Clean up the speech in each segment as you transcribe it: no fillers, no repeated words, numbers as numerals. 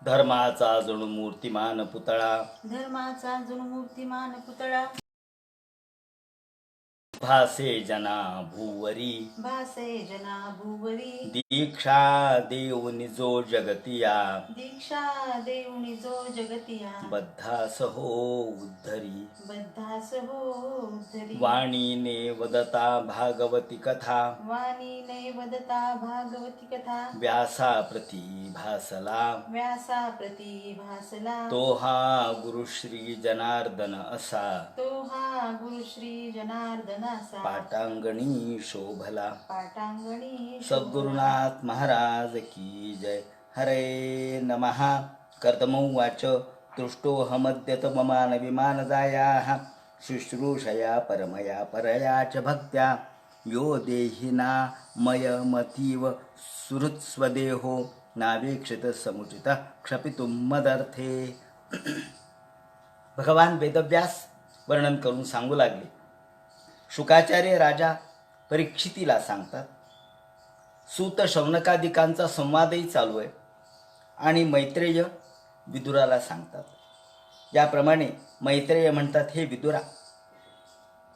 धर्माचा जणू मूर्तिमान पुतळा, धर्माचा जणू मूर्तिमान पुतळा, भासे जना भूवरी, भासे जना भूवरी, दीक्षा देऊनि जो जगतिया, दीक्षा देऊनि जो जगतिया, बद्धास हो उद्धरी, बद्धास हो उद्धरी, वाणीने वदता भागवती कथा, वाणीने वदता भागवती कथा, व्यासा प्रती भासला, व्यासा प्रती भासला, तो हा गुरुश्री जनार्दन असा, तो हा गुरुश्री जनार्दन असा, पाटांगणी शोभला. पाटांगणी सद्गुरुनाथ महाराज की जय. हरे नमः. कर्तमोवाच तुष्टोऽहमद्यत ममान विमानदायाः शुश्रूषया परमया परया च भक्त्या यो देहिना मयमतीव सुहृत्स्वदेहो नावेक्षित समुचित क्षपितुं मदर्थे. भगवान वेदव्यास वर्णन करून सांगू लागले. शुकाचार्य राजा परीक्षितीला सांगतात. सूत शौनकादिकांचा संवादही चालू आहे आणि मैत्रेय विदुराला सांगतात. याप्रमाणे मैत्रेय म्हणतात, हे विदुरा,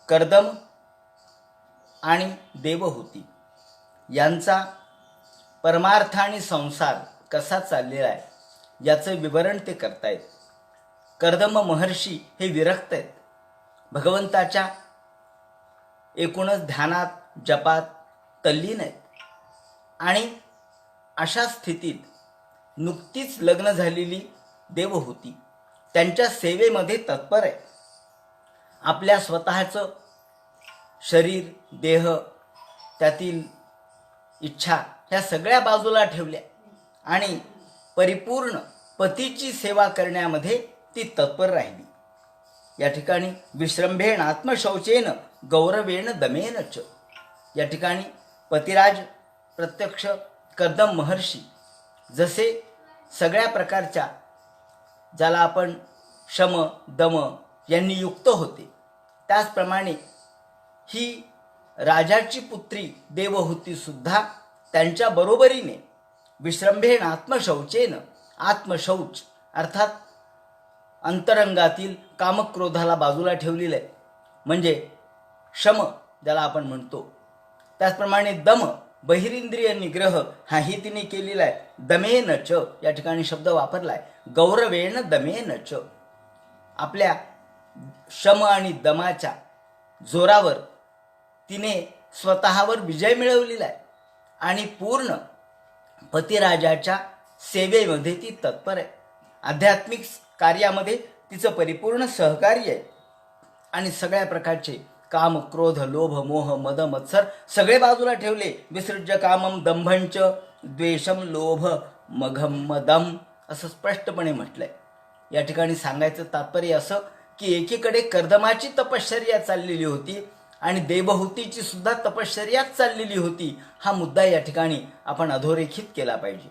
कर्दम आणि देवहूती यांचा परमार्थ आणि संसार कसा चाललेला आहे याचं विवरण ते करतायत. कर्दम महर्षी हे विरक्त आहेत, भगवंताच्या एकूणच ध्यानात जपात तल्लीन आहेत आणि अशा स्थितीत नुकतीच लग्न झालेली देवहूती त्यांच्या सेवेमध्ये तत्पर आहे. आपल्या स्वतःचं शरीर देह त्यातील इच्छा ह्या सगळ्या बाजूला ठेवल्या आणि परिपूर्ण पतीची सेवा करण्यामध्ये ती तत्पर राहिली. या ठिकाणी विश्रंभेण आत्मशौचेन गौरवेण दमेन च. या ठिकाणी पतिराज प्रत्यक्ष कर्दम महर्षी जसे सगळ्या प्रकारच्या ज्याला आपण शम दम यांनी युक्त होते, त्याचप्रमाणे ही राजाची पुत्री देवहूती सुद्धा त्यांच्या बरोबरीने विश्रंभेण आत्मशौचेन, आत्मशौच अर्थात अंतरंगातील कामक्रोधाला बाजूला ठेवलेलं आहे, म्हणजे शम ज्याला आपण म्हणतो, त्याचप्रमाणे दम बहिरिंद्रिय निग्रह हाही तिने केलेला आहे. दमेन च या ठिकाणी शब्द वापरलाय. गौरवेण दमेन च. आपल्या शम आणि दमाच्या जोरावर तिने स्वतःवर विजय मिळवलेला आहे आणि पूर्ण पतिराजाच्या सेवेमध्ये ती तत्पर आहे. आध्यात्मिक कार्यामध्ये तिचं परिपूर्ण सहकार्य आहे आणि सगळ्या प्रकारचे काम क्रोध लोभ मोह मद मत्सर सगळे बाजूला ठेवले. विसृज्य कामम दंभंच द्वेषम लोभ मघम मदम असं स्पष्टपणे म्हटलंय. या ठिकाणी सांगायचं तात्पर्य असं की एकीकडे कर्दमाची तपश्चर्या चाललेली होती आणि देवहूतीची सुद्धा तपश्चर्याच चाललेली होती. हा मुद्दा या ठिकाणी आपण अधोरेखित केला पाहिजे.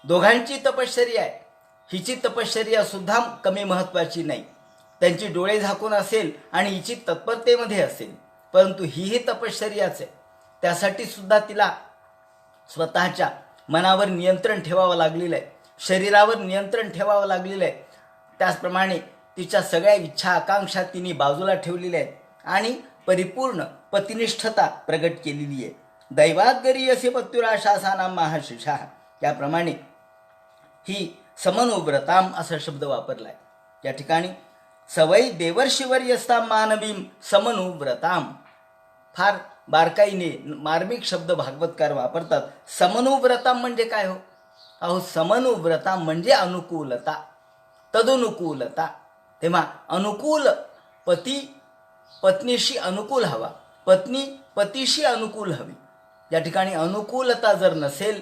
दोघांची तपश्चर्या आहे, हिची तपश्चर्या सुद्धा कमी महत्वाची नाही. त्यांची डोळे झाकून असेल आणि हिची तत्परतेमध्ये असेल, परंतु ही तपश्चर्याच आहे. त्यासाठी सुद्धा तिला स्वतःच्या मनावर नियंत्रण ठेवावं लागलेलं आहे, शरीरावर नियंत्रण ठेवावं लागलेलं आहे. त्याचप्रमाणे तिच्या सगळ्या इच्छा आकांक्षा तिने बाजूला ठेवलेल्या आहेत आणि परिपूर्ण पतिनिष्ठता प्रगट केलेली आहे. दैवाद्गरी असे पत्युराशासानाम महाशिषा. त्याप्रमाणे ही समनुव्रताम असा शब्द वापरलाय. या ठिकाणी सवय देवर्षिवर्यस्ताम मानवीम समनुव्रताम. फार बारकाईने मार्मिक शब्द भागवतकार वापरतात. समनुव्रताम म्हणजे काय हो? अहो, समनुव्रताम म्हणजे अनुकूलता, तदनुकूलता. तेव्हा अनुकूल पती पत्नीशी अनुकूल हवा, पत्नी पतीशी अनुकूल हवी. या ठिकाणी अनुकूलता जर नसेल,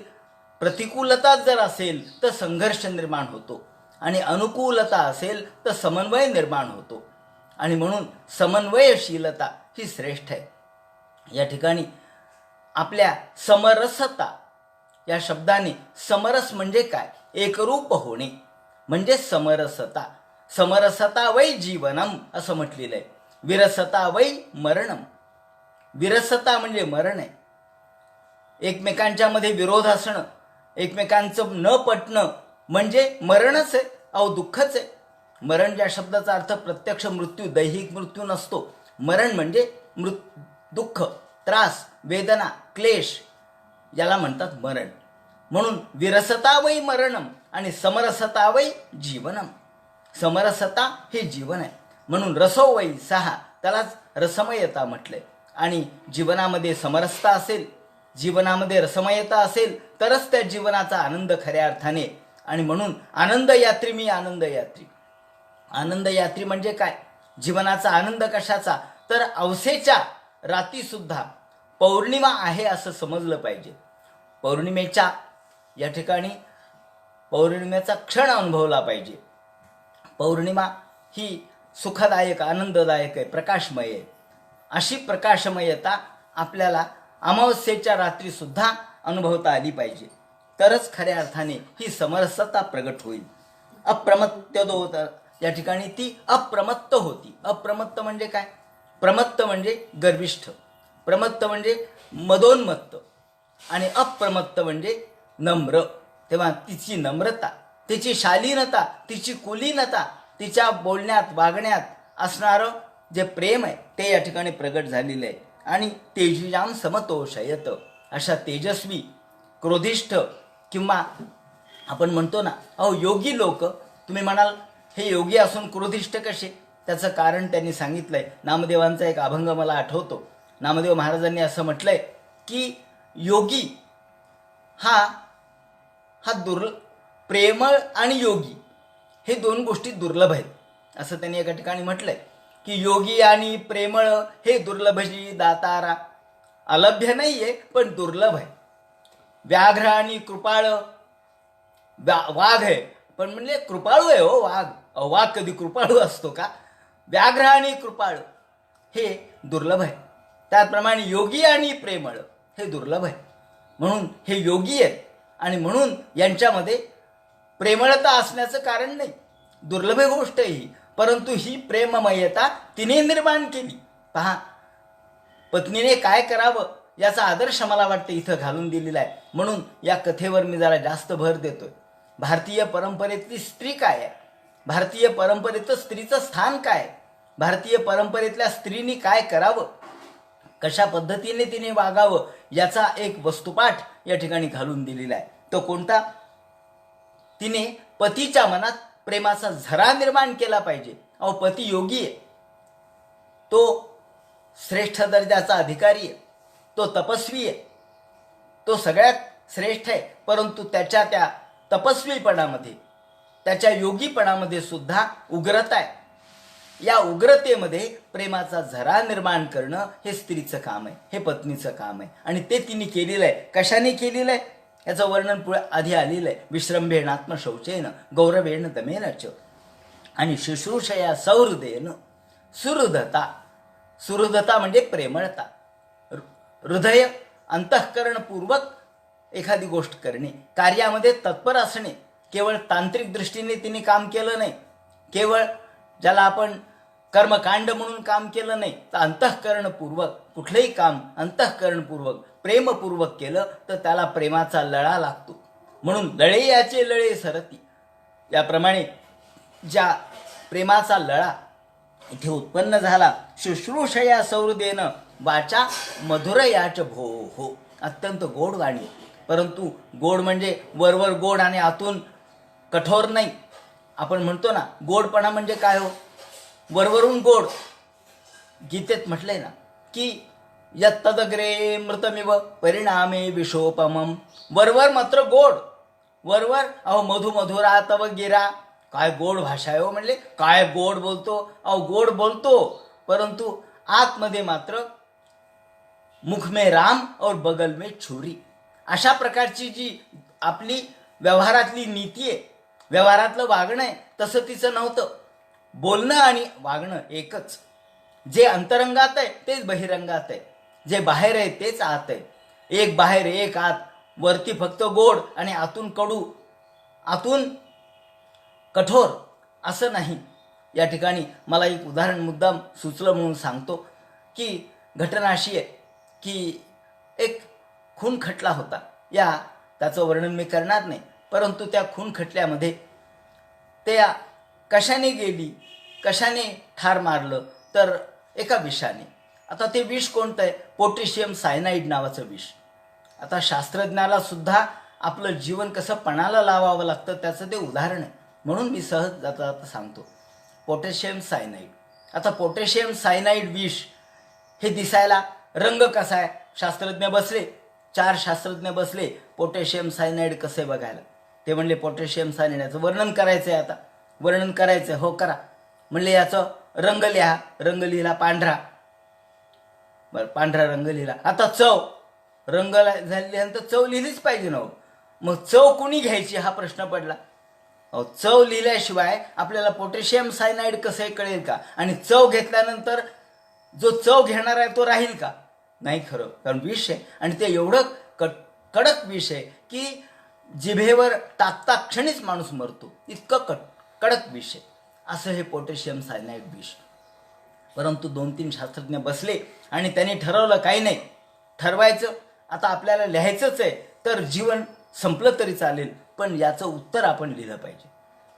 प्रतिकूलता जर असेल तर संघर्ष निर्माण होतो आणि अनुकूलता असेल तर समन्वय निर्माण होतो आणि म्हणून समन्वयशीलता ही श्रेष्ठ आहे. या ठिकाणी आपल्या समरसता या शब्दाने समरस म्हणजे काय? एकरूप होणे म्हणजे समरसता. समरसता वै जीवनम असं म्हटलेलं आहे. विरसता वै मरणम. विरसता म्हणजे मरण आहे. एकमेकांच्या मध्ये विरोध असणं, एकमेकांचं न पटणं म्हणजे मरणच आहे, अहो दुःखच आहे. मरण ज्या शब्दाचा अर्थ प्रत्यक्ष मृत्यू, दैहिक मृत्यू नसतो. मरण म्हणजे दुःख, त्रास, वेदना, क्लेश याला म्हणतात मरण. म्हणून विरसता वै मरणम आणि समरसता वै जीवनम. समरसता हे जीवन आहे, म्हणून रसो वै सहा, त्यालाच रसमयता म्हटलंय. आणि जीवनामध्ये समरसता असेल, जीवनामध्ये रसमयता असेल तरच त्या जीवनाचा आनंद खऱ्या अर्थाने. आणि म्हणून आनंद यात्री, मी आनंद यात्री. आनंद यात्री म्हणजे काय? जीवनाचा आनंद कशाचा? तर अवसेच्या रात्री सुद्धा पौर्णिमा आहे असं समजलं पाहिजे. पौर्णिमेच्या या ठिकाणी पौर्णिमेचा क्षण अनुभवला पाहिजे. पौर्णिमा ही सुखदायक, आनंददायक आहे, प्रकाशमय आहे. अशी प्रकाशमयता आपल्याला अमावस्येच्या रात्री सुद्धा अनुभवता आली पाहिजे, तरच खऱ्या अर्थाने ही समरसता प्रगट होईल. अप्रमत्तदोत या ठिकाणी ती अप्रमत्त होती. अप्रमत्त म्हणजे काय? प्रमत्त म्हणजे गर्विष्ठ, प्रमत्त म्हणजे मदोन्मत्त आणि अप्रमत्त म्हणजे नम्र. तेव्हा तिची नम्रता, तिची शालीनता, तिची कुलीनता, तिच्या बोलण्यात वागण्यात असणारं जे प्रेम आहे ते या ठिकाणी प्रगट झालेलं आहे. आणि तेजजाम समतोषयत, अशा तेजस्वी, क्रोधिष्ठ किंवा आपण म्हणतो ना, अहो योगी लोक, तुम्ही म्हणाल हे योगी असून क्रोधिष्ठ कसे? त्याचं कारण त्यांनी सांगितलंय. नामदेवांचा एक अभंग मला आठवतो. नामदेव महाराजांनी असं म्हटलंय की योगी हा प्रेमळ आणि योगी हे दोन गोष्टी दुर्लभ आहेत, असं त्यांनी एका ठिकाणी म्हटलंय की योगी आणि प्रेमळ हे दुर्लभजी दातारा. अलभ्य नाहीये पण दुर्लभ आहे. व्याघ्र आणि कृपाळ, वाघ आहे पण म्हणजे कृपाळू आहे हो वाघ. वाघ कधी कृपाळू असतो का? व्याघ्र आणि कृपाळू हे दुर्लभ आहे. त्याचप्रमाणे योगी आणि प्रेमळ हे दुर्लभ आहे. म्हणून हे योगी आहेत आणि म्हणून यांच्यामध्ये प्रेमळता असण्याचं कारण नाही, दुर्लभ गोष्ट ही. परंतु ही प्रेममयता तिने निर्माण केली. पहा, पत्नीने काय करावं याचा आदर्श मला वाटतं इथं घालून दिलेला आहे. म्हणून या कथेवर मी जरा जास्त भर देतोय. भारतीय परंपरेतली स्त्री काय आहे, भारतीय परंपरेतलं स्त्रीचं स्थान काय, भारतीय परंपरेतल्या स्त्रीने काय करावं, कशा पद्धतीने तिने वागावं याचा एक वस्तुपाठ या ठिकाणी घालून दिलेला आहे. तो कोणता? तिने पतीच्या मनात प्रेमाचा झरा निर्माण केला पाहिजे. अहो पती योगी आहे, तो श्रेष्ठ दर्जाचा अधिकारी आहे, तो तपस्वी आहे, तो सगळ्यात श्रेष्ठ आहे. परंतु त्याच्या त्या तपस्वीपणामध्ये, त्याच्या योगीपणामध्ये सुद्धा उग्रता आहे. या उग्रतेमध्ये प्रेमाचा झरा निर्माण करणं हे स्त्रीचं काम आहे, हे पत्नीचं काम आहे. आणि ते तिने केलेलं आहे. कशाने केलेलं आहे याचं वर्णन पुढे आधी आलेलं आहे. विश्रंभेण आत्मशौचेन गौरवेण दमेन च आणि शुश्रूषया सौहृदयेन सुहृदता. सुहृदता म्हणजे प्रेमळता, हृदय अंतःकरणपूर्वक एखादी गोष्ट करणे, कार्यामध्ये तत्पर असणे. केवळ तांत्रिक दृष्टीने तिने काम केलं नाही, केवळ ज्याला आपण कर्मकांड म्हणून काम केलं नाही, तर अंतःकरणपूर्वक कुठलंही काम अंतःकरणपूर्वक प्रेमपूर्वक केलं तर त्याला प्रेमाचा लळा लागतो. म्हणून लळे याचे लळे सरती, याप्रमाणे ज्या प्रेमाचा लळा इथे उत्पन्न झाला. शुश्रूषया सौहृदेन वाचा मधुर याच भो हो. अत्यंत गोड वाणी, परंतु गोड म्हणजे वरवर गोड आणि आतून कठोर नाही. आपण म्हणतो ना गोडपणा म्हणजे काय हो, वरवरून गोड. गीतेत म्हटलंय ना की यत्तदग्रे मृतमिव परिणामे विषोपमम. वरवर मात्र गोड, वरवर अहो मधु मधुरा तव गिरा. काय गोड भाषा आहे हो, म्हणले काय गोड बोलतो. अहो गोड बोलतो परंतु आतमध्ये मात्र मुख में राम और बगल में छुरी. अशा प्रकारची जी आपली व्यवहारातली नीती आहे, व्यवहारातलं वागणं आहे, तसं तिचं नव्हतं. बोलणं आणि वागणं एकच. जे अंतरंगात आहे तेच बहिरंगात आहे, जे बाहेर आहे तेच आत आहे. एक बाहेर एक आत, वरती फक्त गोड आणि आतून कडू, आतून कठोर असं नाही. या ठिकाणी मला एक उदाहरण मुद्दाम सुचलं म्हणून सांगतो की घटना अशी आहे की एक खून खटला होता. त्याचं वर्णन मी करणार नाही, परंतु त्या खून खटल्यामध्ये त्या कशाने गेली, कशाने ठार मारलं, तर एका विषाने. आता ते विष कोणतं आहे? पोटॅशियम सायनाईड नावाचं विष. आता शास्त्रज्ञाला सुद्धा आपलं जीवन कसं पणाला लावावं लागतं त्याचं ते उदाहरण आहे. म्हणून मी सहज जाता जाता सांगतो, पोटॅशियम सायनाईड. आता पोटॅशियम सायनाईड विष हे दिसायला रंग कसा आहे? शास्त्रज्ञ बसले, 4 शास्त्रज्ञ बसले पोटॅशियम सायनाईड कसे बघायला. ते म्हणले पोटॅशियम सायनाईडचं वर्णन करायचं आहे. आता वर्णन करायचं आहे, हो करा. म्हणले याचं रंग लिहा. रंग लिहिला पांढरा. बरं, पांढरा रंग लिहिला. आता चव, रंग झाल्यानंतर चव लिहिलीच पाहिजे ना. मग चव कुणी घ्यायची हा प्रश्न पडला. चव लिहिल्याशिवाय आपल्याला पोटॅशियम सायनाईड कसं कळेल का? आणि चव घेतल्यानंतर जो चव घेणार आहे तो राहील का? नाही खरं, कारण विष आहे आणि ते एवढं कडक विष आहे की जिभेवर टाकता क्षणीच माणूस मरतो, इतकं कडक विष आहे. असं हे पोटॅशियम सायनाईड विष. परंतु 2-3 शास्त्रज्ञ बसले आणि त्यांनी ठरवलं काही नाही, ठरवायचं आता आपल्याला लिहायचंच आहे, तर जीवन संपलं तरी चालेल पण याचं उत्तर आपण लिहिलं पाहिजे.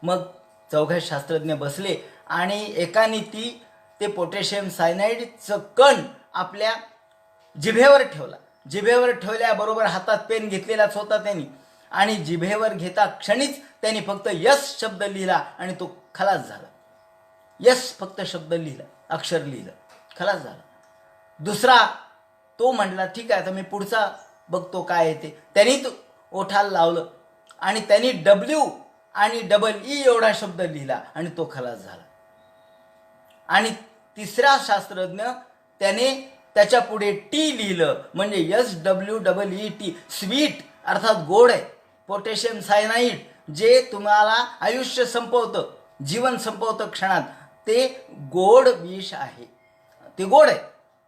मग 4 शास्त्रज्ञ बसले आणि एकाने ते पोटॅशियम सायनाईडचं कण आपल्या जिभेवर ठेवला. जिभेवर ठेवल्याबरोबर हातात पेन घेतलेलाच होता त्यांनी आणि जिभेवर घेता क्षणीच त्यांनी फक्त यस शब्द लिहिला आणि तो खलास झाला. यस फक्त शब्द लिहिला, अक्षर लिहिलं, खलास झाला. दुसरा तो म्हटला ठीक आहे आता मी पुढचा बघतो काय येते. त्यांनी तो ओठाला लावलं आणि त्यांनी डब्ल्यू आणि डबल-ई एवढा शब्द लिहिला आणि तो खलास झाला. आणि तिसरा शास्त्रज्ञ त्याने त्याच्या पुढे टी लिहिलं, म्हणजे SWEET, स्वीट अर्थात गोड आहे. पोटॅशियम सायनाईड जे तुम्हाला आयुष्य संपवतं, जीवन संपवतं क्षणात, ते गोड विष आहे, ते गोड आहे.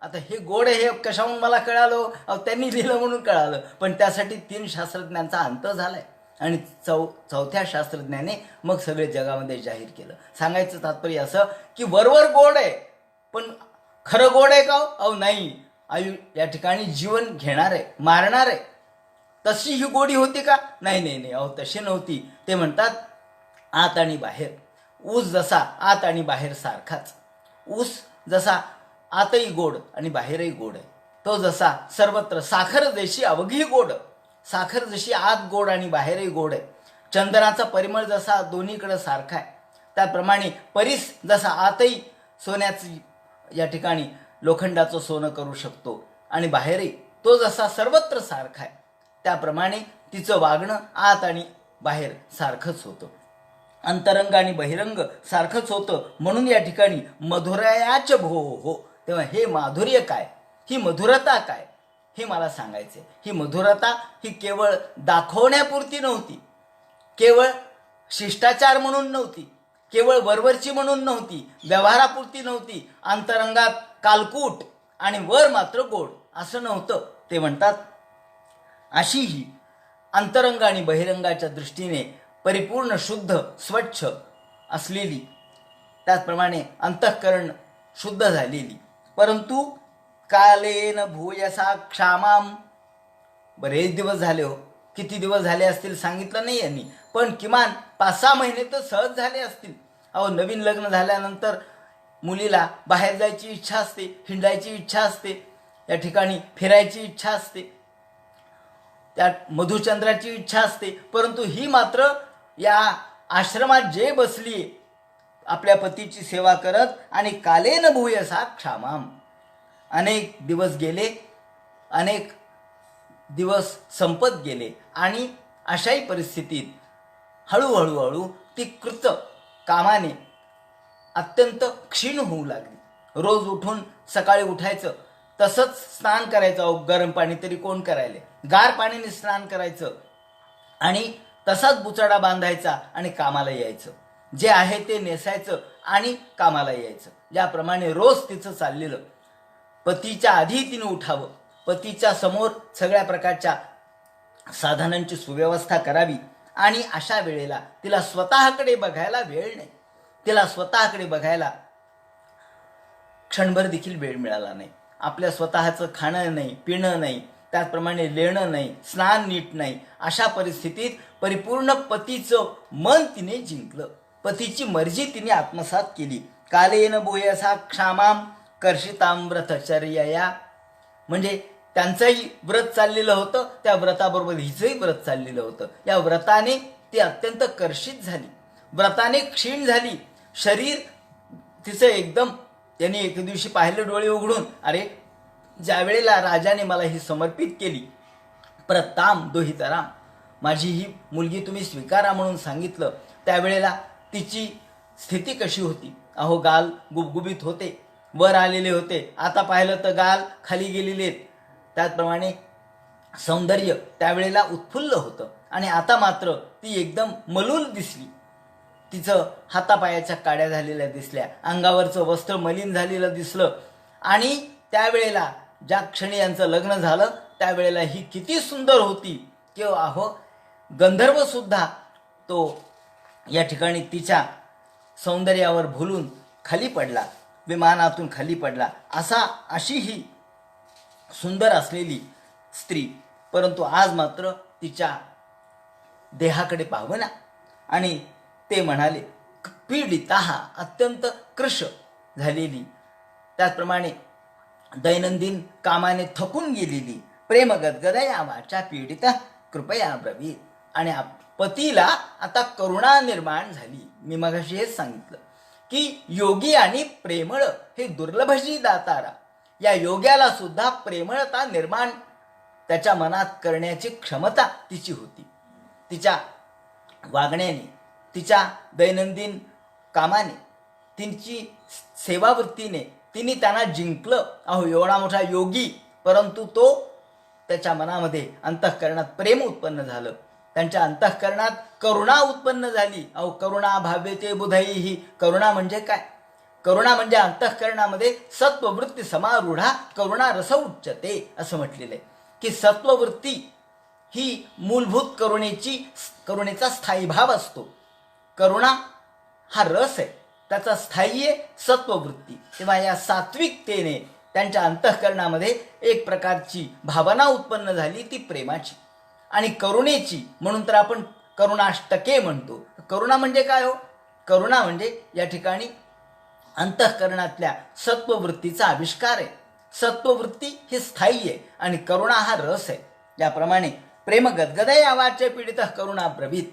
आता हे गोड आहे हे कशाहून मला कळालं? त्यांनी लिहिलं म्हणून कळालं. पण त्यासाठी 3 शास्त्रज्ञांचा अंत झालाय आणि 4थ्या शास्त्रज्ञाने मग सगळे जगामध्ये जाहीर केलं. सांगायचं तात्पर्य असं की वरवर गोड आहे पण खरं गोड आहे का? नाही, या ठिकाणी जीवन घेणार आहे, मारणार आहे. तशी ही गोडी होती का? नाही, तशी नव्हती. ते म्हणतात आत आणि बाहेर. ऊस जसा आत आणि बाहेर सारखाच. ऊस जसा आतही गोड आणि बाहेरही गोड आहे, तो जसा सर्वत्र साखर जशी अवघी गोड, साखर जशी आत गोड आणि बाहेरही गोड आहे. चंदनाचा परिमळ जसा दोन्हीकडे सारखा आहे, त्याप्रमाणे परीस जसा आतही सोन्याची या ठिकाणी लोखंडाचं सोनं करू शकतो आणि बाहेरही तो जसा सर्वत्र सारखा आहे, त्याप्रमाणे तिचं वागणं आत आणि बाहेर सारखंच होतं. अंतरंग आणि बहिरंग सारखंच होतं. म्हणून या ठिकाणी मधुरायाच भो हो. तेव्हा हे माधुर्य काय, ही मधुरता काय, हे मला सांगायचे. ही मधुरता ही केवळ दाखवण्यापुरती नव्हती, केवळ शिष्टाचार म्हणून नव्हती, केवळ वरवरची म्हणून नव्हती, व्यवहारापुरती नव्हती. अंतरंगात कालकूट आणि वर मात्र गोड असं नव्हतं. ते म्हणतात अशी ही अंतरंग आणि बहिरंगाच्या दृष्टीने परिपूर्ण शुद्ध स्वच्छ असलेली, त्याचप्रमाणे अंतःकरण शुद्ध झालेली, परंतु कालेन भूयसा क्षामाम. बरेच दिवस झाले हो, किती दिवस झाले असतील सांगितलं नाही यांनी, पण किमान 5-6 महिने तर सहज झाले असतील. नवीन लग्न झाल्यानंतर मुलीला बाहेर जायची इच्छा असते, हिंडायची इच्छा असते, या ठिकाणी फिरायची इच्छा असते, त्यात मधुचंद्राची इच्छा असते. परंतु ही मात्र या आश्रमात जे बसली आपल्या पतीची सेवा करत आणि कालेन भूयसा क्षामाम. अनेक दिवस गेले, अनेक दिवस संपत गेले आणि अशाही परिस्थितीत हळूहळू ती कृत कामाने अत्यंत क्षीण होऊ लागली. रोज उठून सकाळी उठायचं, तसंच स्नान करायचं. गरम पाणी तरी कोण करायले, गार पाण्याने स्नान करायचं आणि तसाच बुचडा बांधायचा आणि कामाला यायचं. जे आहे ते नेसायचं आणि कामाला यायचं. ज्याप्रमाणे रोज तिचं चाललेलं. पतीच्या आधी तिने उठावं, पतीच्या समोर सगळ्या प्रकारच्या साधनांची सुव्यवस्था करावी आणि अशा वेळेला तिला स्वतःकडे बघायला वेळ नाही, तिला स्वतःकडे बघायला क्षणभर देखील वेळ मिळाला नाही. आपल्या स्वतःचं खाणं नाही, पिणं नाही, त्याचप्रमाणे लेणं नाही, स्नान नीट नाही. अशा परिस्थितीत परिपूर्ण पतीचं मन तिने जिंकलं. पतीची मर्जी तिने आत्मसात केली. कालेन भूयसा क्षामाम कर्षिताम व्रतचर्यया. म्हणजे त्यांचंही व्रत चाललेलं होतं, त्या व्रताबरोबर हिचंही व्रत चाललेलं होतं. या व्रताने ती अत्यंत कर्षित झाली, व्रताने क्षीण झाली. शरीर तिचं एकदम, त्यांनी एक दिवशी पाहिलं डोळे उघडून, अरे ज्या वेळेला राजाने मला ही समर्पित केली, प्रताम दोहितराम, माझी ही मुलगी तुम्ही स्वीकारा म्हणून सांगितलं, त्यावेळेला तिची स्थिती कशी होती. अहो, गाल गुबगुबीत होते, वर आलेले होते. आता पाहिलं तर गाल खाली गेलेले आहेत. त्याचप्रमाणे सौंदर्य त्यावेळेला उत्फुल्ल होतं आणि आता मात्र ती एकदम मलूल दिसली. तिचं हातापायाच्या काड्या झालेल्या दिसल्या, अंगावरचं वस्त्र मलिन झालेलं दिसलं. आणि त्यावेळेला ज्या क्षणी यांचं लग्न झालं त्यावेळेला ही किती सुंदर होती की अहो, गंधर्व सुद्धा तो या ठिकाणी तिच्या सौंदर्यावर भुलून खाली पडला, विमानातून खाली पडला. अशी ही सुंदर असलेली स्त्री, परंतु आज मात्र तिच्या देहाकडे पाहवना. आणि ते म्हणाले, पीडिता, अत्यंत कृश झालेली, त्याचप्रमाणे दैनंदिन कामाने थकून गेलेली, प्रेम गदगदया वाचा पीडिता कृपया ब्रवीत. आणि पतीला आता करुणा निर्माण झाली. मी मगाशी हेच सांगितलं की योगी आणि प्रेमळ हे दुर्लभशी दातारा. या योग्याला सुद्धा प्रेमळता निर्माण त्याच्या मनात करण्याची क्षमता तिची होती. तिच्या वागण्याने, तिच्या दैनंदिन कामाने, तिची सेवावृत्तीने तिने त्यांना जिंकलं. अहो, एवढा मोठा योगी, परंतु तो त्याच्या मनामध्ये अंतःकरणात प्रेम उत्पन्न झालं, त्यांच्या अंतःकरणात करुणा उत्पन्न झाली. अहो, करुणा भाव्यते बुधई ही करुणा म्हणजे काय? करुणा म्हणजे अंतःकरणामध्ये सत्ववृत्ती समारूढा करुणा रस उच्चते असं म्हटलेलं आहे की सत्ववृत्ती ही मूलभूत करुणेचा स्थायी भाव असतो. करुणा हा रस आहे, त्याचा स्थायी आहे सत्ववृत्ती. तेव्हा या सात्विकतेने त्यांच्या अंतःकरणामध्ये एक प्रकारची भावना उत्पन्न झाली, ती प्रेमाची आणि करुणेची. म्हणून तर आपण करुणाष्टके म्हणतो. करुणा म्हणजे काय हो? करुणा म्हणजे या ठिकाणी अंतःकरणातल्या सत्ववृत्तीचा आविष्कार आहे. सत्ववृत्ती ही स्थायी आहे आणि करुणा हा रस आहे. याप्रमाणे प्रेम गदगदया वाच्य पीडित करुणा ब्रवीत,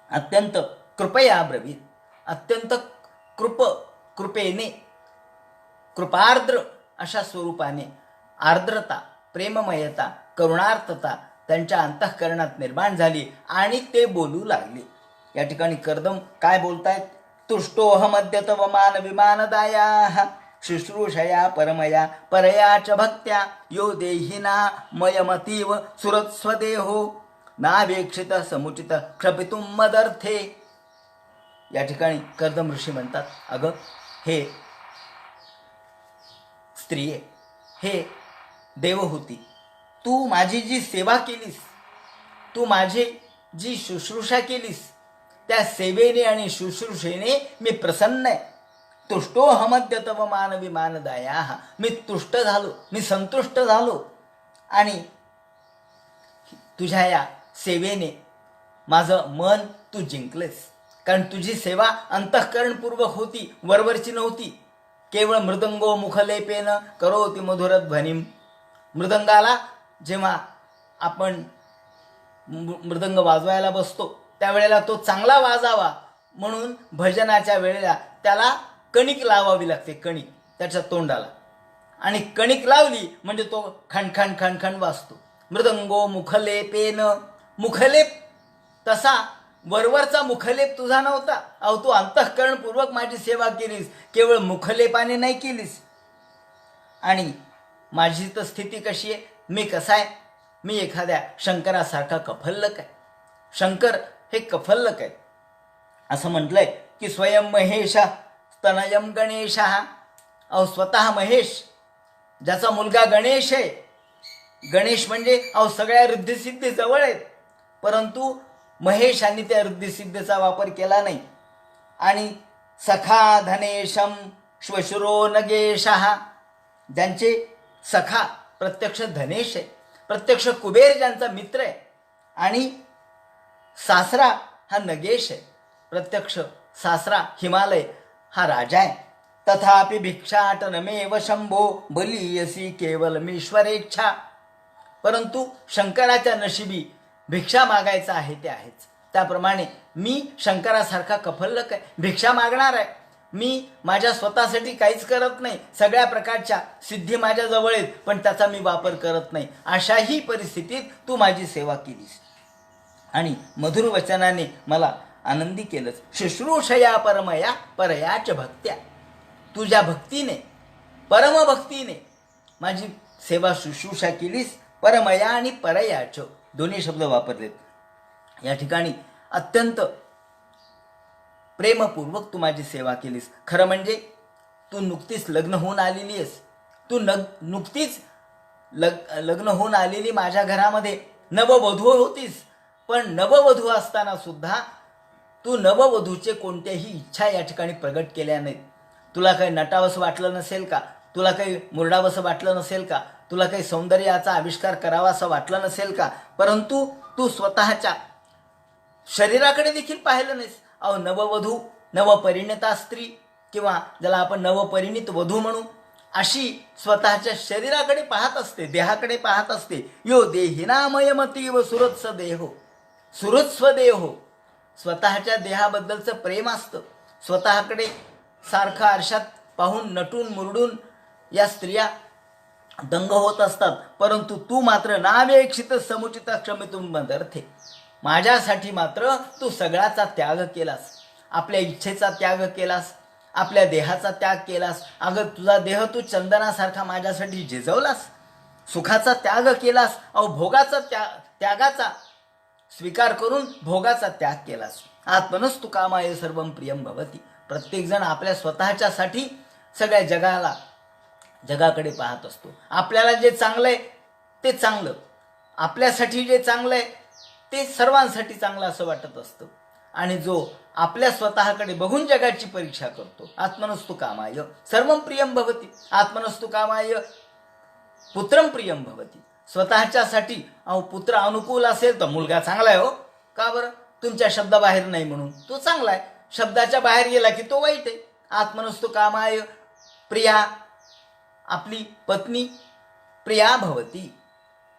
अत्यंत कृपया ब्रवीत, अत्यंत कृपेने, कृपार्द्र अशा स्वरूपाने आर्द्रता, प्रेममयता, करुणार्थता त्यांच्या अंतःकरणात निर्माण झाली आणि ते बोलू लागले. या ठिकाणी कर्दम काय बोलतायत? तुष्टोहमद्य तव मान विमानदाया शुश्रूषया परमया परया च भक्त्या यो देहिना मयमतीव सुरत्स्वदेहो नावेक्षित समुचित क्षपितुं मदर्थे. या ठिकाणी कर्दम ऋषी म्हणतात, अगं हे स्त्रिये, हे देवहूती, तू माझी जी सेवा केलीस, तू माझी जी शुश्रूषा केलीस, त्या सेवेने आणि शुश्रूषेने मी प्रसन्न आहे. तुष्टोहमद्य तव मानवी मानदाया, मी तुष्ट झालो, मी संतुष्ट झालो आणि तुझ्या या सेवेने माझं मन तू जिंकलेस. कारण तुझी सेवा अंतःकरणपूर्वक होती, वरवरची नव्हती. केवळ मृदंगो मुखलेपेन करोति मधुरध्वनिम. मृदंगाला जेव्हा आपण मृदंग वाजवायला बसतो त्यावेळेला तो चांगला वाजावा म्हणून भजनाच्या वेळेला त्याला कणिक लावावी लागते, कणिक त्याच्या तोंडाला, आणि कणिक लावली म्हणजे तो खणखण खणखण वाजतो. मृदंगो मुखलेपेन, मुखलेप तसा वरवरचा मुखलेप तुझा नव्हता. अहो, तू अंतःकरणपूर्वक माझी सेवा केलीस, केवळ मुखलेपाने नाही केलीस. आणि माझी तर स्थिती कशी आहे? मी कसा आहे? मी एखाद्या शंकरासारखा कफल्लक आहे. शंकर हे कफल्लक आहे. असं म्हटलंय की स्वयं महेश तनयम गणेश. अहो, स्वतः महेश, ज्याचा मुलगा गणेश आहे. गणेश म्हणजे अहो सगळ्या रिद्धिसिद्धी जवळ आहेत, परंतु महेशांनी त्या रिद्धिसिद्धीचा वापर केला नाही. आणि सखा धनेशम श्वशुरो नगेश, ज्यांचे सखा प्रत्यक्ष धनेश आहे, प्रत्यक्ष कुबेर ज्यांचा मित्र आहे, आणि सासरा हा नगेश आहे, प्रत्यक्ष सासरा हिमालय हा राजा आहे. तथापि भिक्षाटनमेव शंभो बलीयसी केवलमीश्वरेच्छा. परंतु शंकराच्या नशिबी भिक्षा मागायचं आहे ते आहेच. त्याप्रमाणे मी शंकरासारखा कफल्लक आहे, भिक्षा मागणार आहे. मी माझ्या स्वतःसाठी काहीच करत नाही, सगळ्या प्रकारच्या सिद्धी माझ्या जवळ आहेत, पण त्याचा मी वापर करत नाही. अशाही परिस्थितीत तू माझी सेवा केलीस आणि मधुर वचनाने मला आनंदी केलंस. शुश्रूषया परमया परयाच भक्त्या. तुझ्या भक्तीने, परमभक्तीने माझी सेवा शुश्रूषा केलीस. परमया आणि परयाच दोन्ही शब्द वापरलेत या ठिकाणी. अत्यंत प्रेमपूर्वक तू माझी सेवा केलीस. खरं म्हणजे तू नुकतीच लग्न होऊन आलेली आहेस. तू नुकतीच लग्न होऊन आलेली माझ्या घरामध्ये नववधू होतीस. पण नववधू असताना सुद्धा तू नववधूचे कोणत्याही इच्छा या ठिकाणी प्रगट केल्या नाहीत. तुला काही नटावंसं वाटलं नसेल का? तुला काही मुरडावंसं वाटलं नसेल का? तुला काही सौंदर्याचा आविष्कार करावा असं वाटलं नसेल का? परंतु तू स्वतःच्या शरीराकडे देखील पाहिलं नाहीस. अहो, नववधू, नवपरिणिता स्त्री किंवा ज्याला आपण नवपरिणित वधू म्हणू, अशी स्वतःच्या शरीराकडे पाहत असते, देहाकडे पाहत असते. यो देहिनामयमतीव सुहृत्स देहो, सुहृत्स्वदेहो. स्वतःच्या देहाबद्दलचं प्रेम असतं. स्वतःकडे सारखं आरशात पाहून नटून मुरडून या स्त्रिया दंग होत असतात. परंतु तू मात्र नावेक्षित समुचित क्षमितुम मदर्थे. माझ्यासाठी मात्र तू सगळ्याचा त्याग केलास. आपल्या इच्छेचा त्याग केलास, आपल्या देहाचा त्याग केलास. अगं, तुझा देह तू चंदनासारखा माझ्यासाठी झिजवलास. सुखाचा त्याग केलास. अहो, भोगाचा त्यागाचा स्वीकार करून भोगाचा त्याग केलास. आत्मनस्तु कामाय सर्वं प्रियं भवती. प्रत्येकजण आपल्या स्वतःच्यासाठी सगळ्या जगाकडे पाहत असतो. आपल्याला जे चांगलं आहे ते चांगलं, आपल्यासाठी जे चांगलं आहे ते सर्वांसाठी चांगलं असं वाटत असतं. आणि जो आपल्या स्वतःकडे बघून जगाची परीक्षा करतो, आत्मनस्तु कामाय सर्वं प्रियं भवती, आत्मनस्तु कामाय पुत्रं प्रियं भवती. स्वतःच्यासाठी अहो पुत्र अनुकूल असेल तर मुलगा चांगला आहे. हो का बरं? तुमच्या शब्दाबाहेर नाही म्हणून तो चांगला आहे, शब्दाच्या बाहेर गेला की तो वाईट आहे. आत्मनस्तु कामाय प्रिया, आपली पत्नी प्रिया भवती.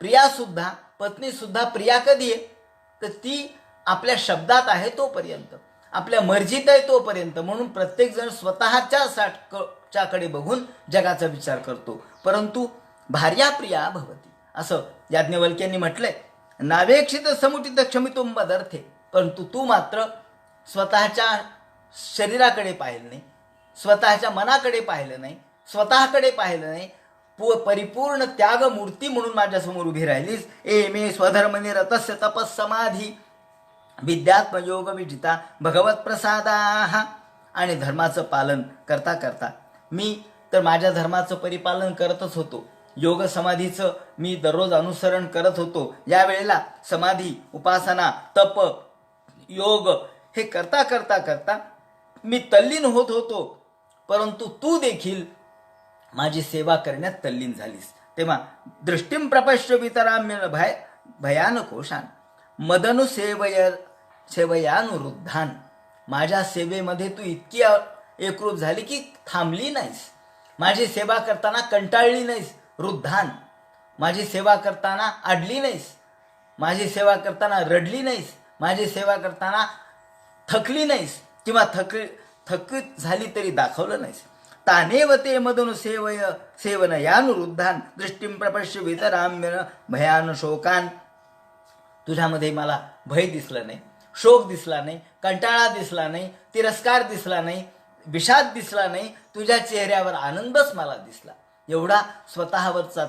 प्रिया सुद्धा, पत्नी सुद्धा प्रिया कधी आहे? तर ती आपल्या शब्दात आहे तोपर्यंत, आपल्या मर्जीत आहे तोपर्यंत. म्हणून प्रत्येकजण स्वतःच्याकडे बघून जगाचा विचार करतो. परंतु भार्या प्रिया भवती असं याज्ञवल्क्यांनी म्हटलंय. नावेक्षित समुचित क्षमितुम मदर्थे. परंतु तू मात्र स्वतःच्या शरीराकडे पाहिलं नाही, स्वतःच्या मनाकडे पाहिलं नाही, स्वतःकडे पाहिलं नाही. परिपूर्ण त्यागमूर्ती म्हणून माझ्यासमोर उभी राहिलीस. मे स्वधर्मनिरतस्य तपस्समाधी विद्यात्मयोग विजिता भगवत प्रसादाः. आणि धर्माचं पालन करता करता मी तर माझ्या धर्माचं परिपालन करतच होतो. योग समाधीचं मी दररोज अनुसरण करत होतो. यावेळेला समाधी, उपासना, तप, योग हे करता करता करता मी तल्लीन होत होतो. परंतु तू देखील माझी सेवा करण्यात तल्लीन झालीस. तेव्हा दृष्टीम प्रपश्य वितराम्य भयानकोशान सेवयानुरुद्धान. माझ्या सेवेमध्ये तू इतकी एकरूप झाली की थांबली नाहीस. माझी सेवा करताना कंटाळली नाहीस. रुद्धान, माझी सेवा करताना अडली नाहीस. माझी सेवा करताना रडली नाहीस. माझी सेवा करताना थकली नाहीस किंवा थकीत झाली तरी दाखवलं नाहीस. तानेव ते मधुन सेवन यानुरुद्धान दृष्टीम प्रपश्य वितराम्य भयान शोकान. तुझ्यामध्ये मला भय दिसलं नाही, शोक दिसला नाही, कंटाळा दिसला नाही, तिरस्कार दिसला नाही, विषाद दिसला नाही. तुझ्या चेहऱ्यावर आनंदच मला दिसला. एवढा स्वतःवरचा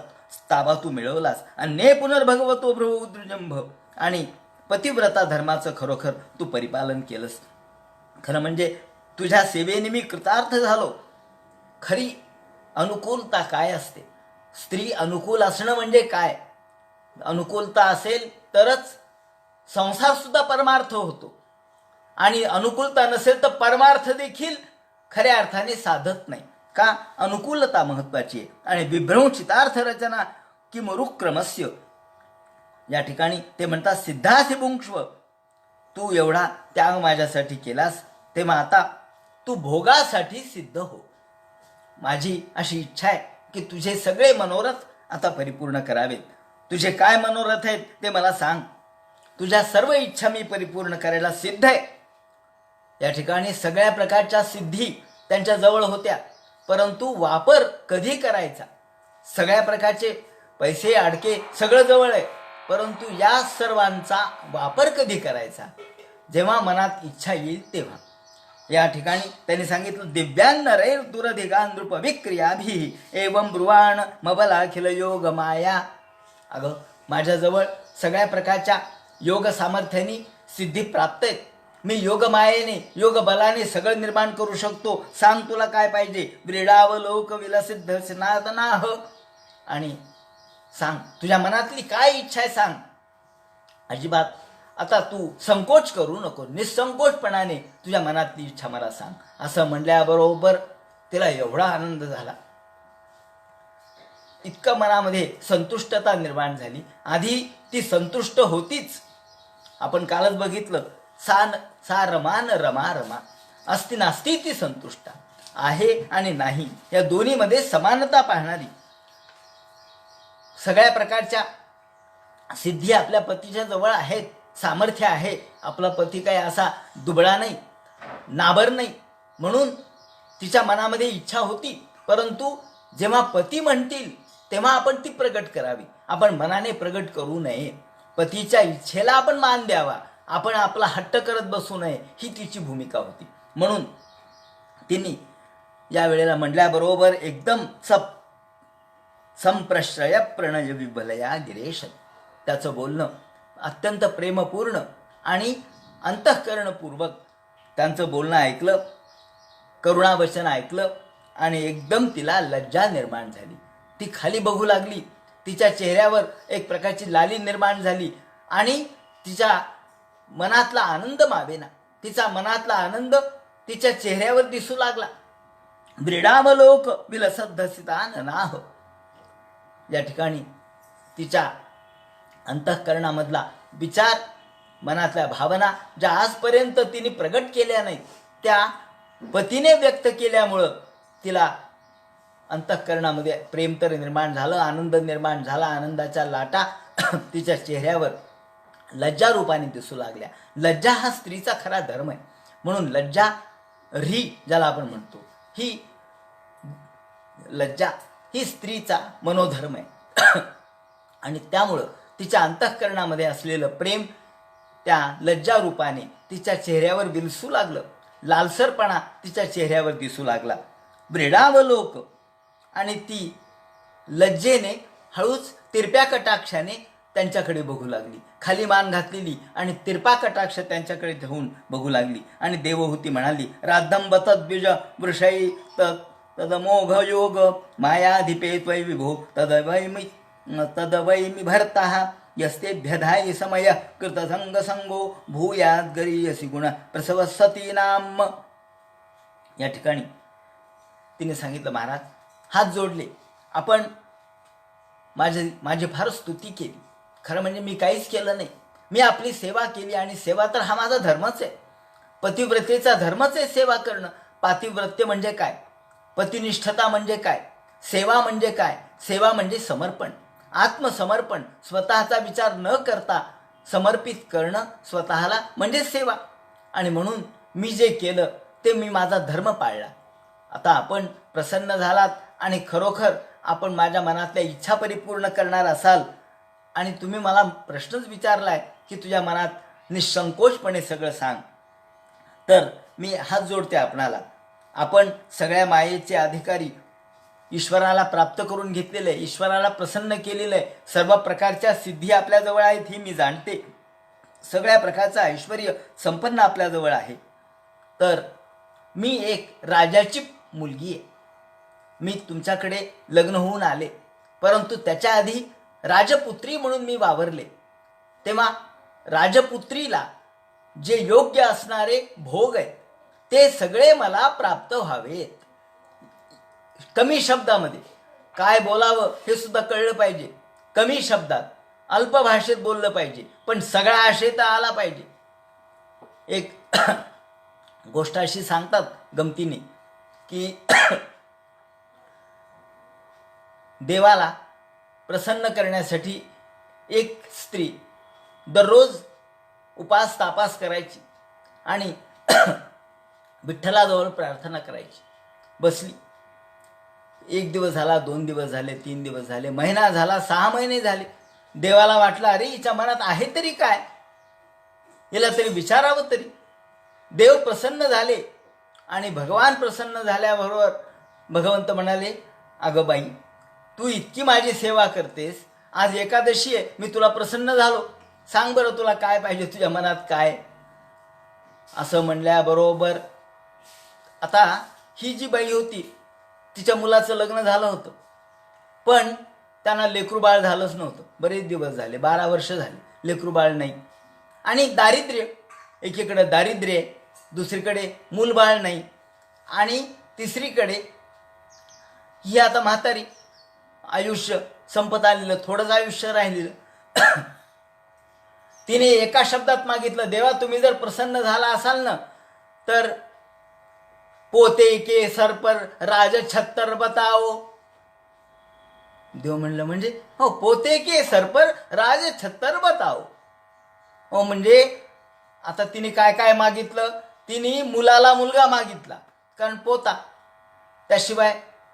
ताबा तू मिळवलास. आणि पुनर्भगवतो भ्रुजंभ. आणि पतिव्रता धर्माचं खरोखर तू परिपालन केलंस. खरं म्हणजे तुझ्या सेवेने मी कृतार्थ झालो. खरी अनुकूलता काय असते? स्त्री अनुकूल असणं म्हणजे काय? अनुकूलता असेल तरच संसार सुद्धा परमार्थ होतो. आणि अनुकूलता नसेल तर परमार्थ देखील खऱ्या अर्थाने साधत नाही. का? अनुकूलता महत्वाची आहे. आणि विभ्रंशितार्थ रचना किम रुक्रमस्य. या ठिकाणी ते म्हणतात सिद्धासी बुंक्ष्व तू एवढा त्याग माझ्यासाठी केलास, तेव्हा आता तू भोगासाठी सिद्ध हो. माझी अशी इच्छा आहे की तुझे सगळे मनोरथ आता परिपूर्ण करावेत. तुझे काय मनोरथ आहेत ते मला सांग. तुझ्या सर्व इच्छा मी परिपूर्ण करायला सिद्ध आहे. या ठिकाणी सगळ्या प्रकारच्या सिद्धी त्यांच्या जवळ होत्या, परंतु वापर कधी करायचा? सगळ्या प्रकारचे पैसे अडके सगळं जवळ आहे, परंतु या सर्वांचा वापर कधी करायचा? जेव्हा मनात इच्छा येईल तेव्हा. या ठिकाणी त्यांनी सांगितलं, दिव्यान नरैर दुरधिका नृप विक्रियाभी एवं ब्रुवाण मबलाखिल योग माया. अगं, माझ्याजवळ सगळ्या प्रकारच्या योग सामर्थ्याने सिद्धी प्राप्त आहेत. मी योग मायेने योग बलाने सगळं निर्माण करू शकतो. सांग तुला काय पाहिजे? व्रीडावलोक विलसिद्ध सनातनाह. आणि सांग तुझ्या मनातली काय इच्छा आहे, सांग. अजिबात आता तू संकोच करू नको, निसंकोचपणाने तुझ्या मनातली इच्छा मला सांग. असं म्हणल्याबरोबर तिला एवढा आनंद झाला, इतकं मनामध्ये संतुष्टता निर्माण झाली. आधी ती संतुष्ट होतीच. आपण कालच बघितलं, सा रमान रमा रमा अस्ति नास्ती ती संतुष्ट आहे आणि नाही या दोन्हीमध्ये समानता पाहणारी. सगळ्या प्रकारच्या सिद्धी आपल्या पतीच्या जवळ आहेत, सामर्थ्य आहे. आपला पती काय असा दुबळा नाही, नाबर नाही, म्हणून तिच्या मनामध्ये इच्छा होती. परंतु जेव्हा पती म्हणतील तेव्हा आपण ती प्रगट करावी. आपण मनाने प्रगट करू नये. पतीच्या इच्छेला आपण मान द्यावा. आपण आपला हट्ट करत बसू नये, ही तिची भूमिका होती. म्हणून तिने या वेळेला म्हटल्याबरोबर एकदम संप्रश्रय प्रणय विबलया गिरेश. त्याचं बोलणं अत्यंत प्रेमपूर्ण आणि अंतःकरणपूर्वक त्यांचं बोलणं ऐकलं, करुणावचन ऐकलं आणि एकदम तिला लज्जा निर्माण झाली. ती खाली बघू लागली. तिच्या चेहऱ्यावर एक प्रकारची लाली निर्माण झाली आणि तिच्या मनातला आनंद मावेना. तिचा मनातला आनंद तिच्या चेहऱ्यावर दिसू लागला. व्रीडावलोक विलसद्धसिताननाह. या ठिकाणी तिच्या अंतःकरणामधला विचार, मनातल्या भावना ज्या आजपर्यंत तिने प्रगट केल्या नाहीत, त्या पतीने व्यक्त केल्यामुळं तिला अंतःकरणामध्ये प्रेम तर निर्माण झालं, आनंद निर्माण झाला. आनंदाच्या लाटा तिच्या चेहऱ्यावर लज्जा रूपाने दिसू लागल्या. लज्जा हा स्त्रीचा खरा धर्म आहे. म्हणून लज्जा री ज्याला आपण म्हणतो, ही लज्जा ही स्त्रीचा मनोधर्म आहे. आणि त्यामुळं तिच्या अंतःकरणामध्ये असलेलं प्रेम त्या लज्जा रूपाने तिच्या चेहऱ्यावर दिसू लागलं. लालसरपणा तिच्या चेहऱ्यावर दिसू लागला. व्रीडावलोक. आणि ती लज्जेने हळूच तिरप्या कटाक्षाने त्यांच्याकडे बघू लागली. खाली मान घातलेली आणि तिरपा कटाक्ष त्यांच्याकडे ठेवून बघू लागली. आणि देवहूती म्हणाली, राद्धंब तद्विज वृषई तदमोघ योग मायाधिपे त्वयि विभो तदवैमि भर्ता यस्तेभ्यधाय समय कृतसंग संगो भूयाद गरीयसी गुण प्रसवसती नाम. या ठिकाणी तिने सांगितलं, महाराज हात जोडले, आपण माझी फार स्तुती केली. खरं म्हणजे मी काहीच केलं नाही. मी आपली सेवा केली आणि सेवा तर हा माझा धर्मच आहे. पतिव्रतेचा धर्मच आहे सेवा करणं. पातिव्रत्य म्हणजे काय? पतिनिष्ठता म्हणजे काय? सेवा म्हणजे काय? सेवा म्हणजे समर्पण, आत्मसमर्पण. स्वतःचा विचार न करता समर्पित करणं स्वतःला म्हणजे सेवा. आणि म्हणून मी जे केलं ते मी माझा धर्म पाळला. आता आपण प्रसन्न झालात आणि खरोखर आपण माझ्या मनातल्या इच्छा परिपूर्ण करणार असाल आणि तुम्ही मला प्रश्नच विचारलाय की तुझ्या मनात निसंकोचपणे सगळं सांग, तर मी हात जोडते आपणाला. आपण सगळ्या मायेचे अधिकारी, ईश्वराला प्राप्त करून घेतलेलं आहे, ईश्वराला प्रसन्न केलेलं आहे. सर्व प्रकारच्या सिद्धी आपल्याजवळ आहेत ही मी जाणते. सगळ्या प्रकारचं ऐश्वर्य संपन्न आपल्याजवळ आहे. तर मी एक राजाची मुलगी आहे. मी तुमच्याकडे लग्न होऊन आले, परंतु त्याच्या आधी राजपुत्री म्हणून मी वावरले. तेव्हा राजपुत्रीला जे योग्य असणारे भोग आहेत ते सगळे मला प्राप्त व्हावेत. कमी शब्दामध्ये काय बोलावं हे सुद्धा कळलं पाहिजे. कमी शब्दात अल्प भाषेत बोललं पाहिजे, पण सगळा आशय तर आला पाहिजे. एक गोष्ट अशी सांगतात गमतीने की देवाला प्रसन्न करण्यासाठी एक स्त्री दररोज उपास तापास करायची आणि विठ्ठलाजवळ प्रार्थना करायची. बसली. 1 दिवस झाला, 2 दिवस झाले, 3 दिवस झाले, महिना झाला, 6 महिने झाले. देवाला वाटलं अरे हिच्या मनात आहे तरी काय, हिला तरी विचारावं तरी. देव प्रसन्न झाले आणि भगवान प्रसन्न झाल्याबरोबर भगवंत म्हणाले, अगं बाई तू इतकी माझी सेवा करतेस, आज एकादशी आहे, मी तुला प्रसन्न झालो, सांग बरं तुला काय पाहिजे, तुझ्या मनात काय. असं म्हणल्याबरोबर आता ही जी बाई होती तिच्या मुलाचं लग्न झालं होतं, पण त्यांना लेकरूबाळ झालंच नव्हतं. बरेच दिवस झाले, 12 वर्ष झाले, लेकरूबाळ नाही. आणि दारिद्र्य, एकीकडे दारिद्र्य, दुसरीकडे मूलबाळ नाही, आणि तिसरीकडे ही आता म्हातारी, आयुष्य संपत आलेलं, थोडंच आयुष्य राहिलेलं. तिने एका शब्दात मागितलं, देवा तुम्ही जर प्रसन्न झाला असाल ना तर पोते के सर पर राज छत्तर बताओ. देव म्हणलं म्हणजे हो, पोते के सर पर राज छत्तर बताओ. हो म्हणजे आता तिने काय काय मागितलं, तिने मुलाला मुलगा मागितला, कारण पोता, त्याशिवाय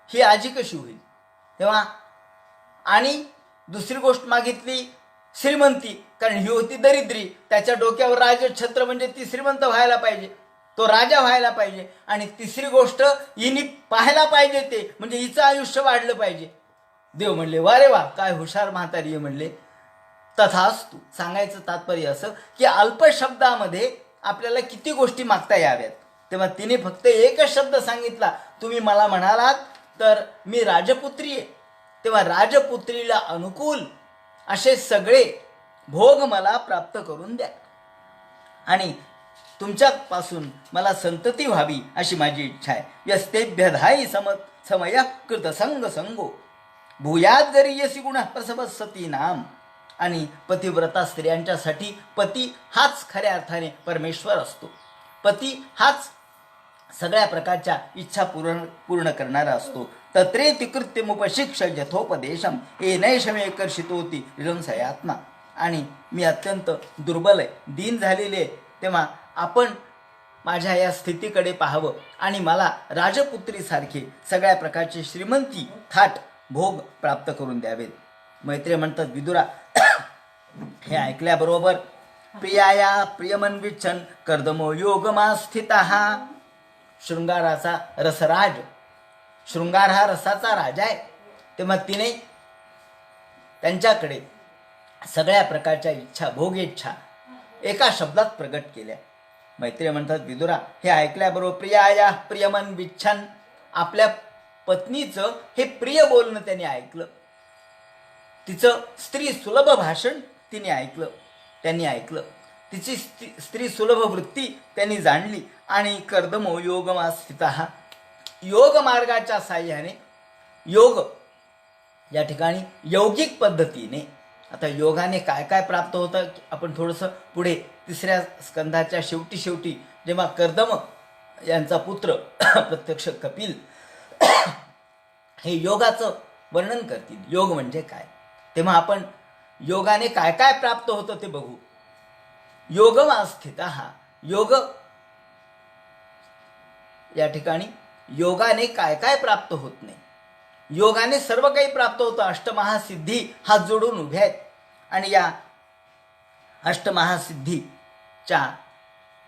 ही आजी कशी होईल तेव्हा. आणि दुसरी गोष्ट मागितली श्रीमंती, कारण ही होती दरिद्री, त्याच्या डोक्यावर राजछत्र म्हणजे ती श्रीमंत व्हायला पाहिजे, तो राजा व्हायला पाहिजे. आणि तिसरी गोष्ट हिने पाहायला पाहिजे ते म्हणजे हिचं आयुष्य वाढलं पाहिजे. देव म्हणले वा रे वा, काय हुशार म्हातारी आहे म्हणले. तथास्तु. सांगायचं तात्पर्य असं की अल्प शब्दामध्ये आपल्याला किती गोष्टी मागता याव्यात. तेव्हा तिने फक्त एकच शब्द सांगितला, तुम्ही मला म्हणालात तर मी राजपुत्री आहे, तेव्हा राजपुत्रीला अनुकूल असे सगळे भोग मला प्राप्त करून द्या आणि तुमच्यापासून मला संतती व्हावी अशी माझी इच्छा आहे. यस्तेभ्यधाई समया कृत संग संगो भूयात जरी यसी गुण प्रसवसती नाम. आणि पतिव्रता स्त्रियांच्यासाठी पती हाच खऱ्या अर्थाने परमेश्वर असतो. पती हाच सगळ्या प्रकारच्या इच्छा पूर्ण करणारा असतो. तत्रेति कृत्यमुपशिक्ष यथोपदेशम एनैषमे कर्षितोती विरंसयात्मा. आणि मी अत्यंत दुर्बल आहे, दीन झालेले आहे, तेव्हा आपण माझ्या या स्थितीकडे पाहावं आणि मला राजपुत्रीसारखे सगळ्या प्रकारचे श्रीमंती थाट भोग प्राप्त करून द्यावेत. मैत्रेय म्हणतात, विदुरा हे ऐकल्याबरोबर प्रियाया प्रियमन्विच्छन कर्दमो योगमा स्थितः. शृंगाराचा रसराज, शृंगार हा रसाचा राजा आहे, तेव्हा तिने त्यांच्याकडे सगळ्या प्रकारच्या इच्छा, भोगेच्छा एका शब्दात प्रगट केल्या. मैत्रेय म्हणतात, विदुरा हे ऐकल्याबरोबर प्रियाया प्रियमन्विच्छन, आपल्या पत्नीचं हे प्रिय बोलणं त्यांनी ऐकलं, तिचं स्त्री सुलभ भाषण त्यांनी ऐकलं, तिची स्त्री सुलभ वृत्ती त्यांनी जाणली. आणि कर्दमो योगमा स्थितः, योग मार्गाच्या साह्याने, योग या ठिकाणी यौगिक पद्धतीने, आता योगाने काय काय प्राप्त होतं आपण थोडंसं पुढे 3ऱ्या स्कंधाच्या शेवटी जेव्हा कर्दम यांचा पुत्र प्रत्यक्ष कपिल हे योगाचं वर्णन करतील, योग म्हणजे काय, तेव्हा आपण योगाने काय काय प्राप्त होतं ते बघू. योगमा स्थितः, योग या ठिकाणी योगाने काय काय प्राप्त होत नाही, योगाने सर्व काही प्राप्त होतं. अष्टमहासिद्धी हात जोडून उभ्या आहेत आणि या अष्टमहासिद्धीच्या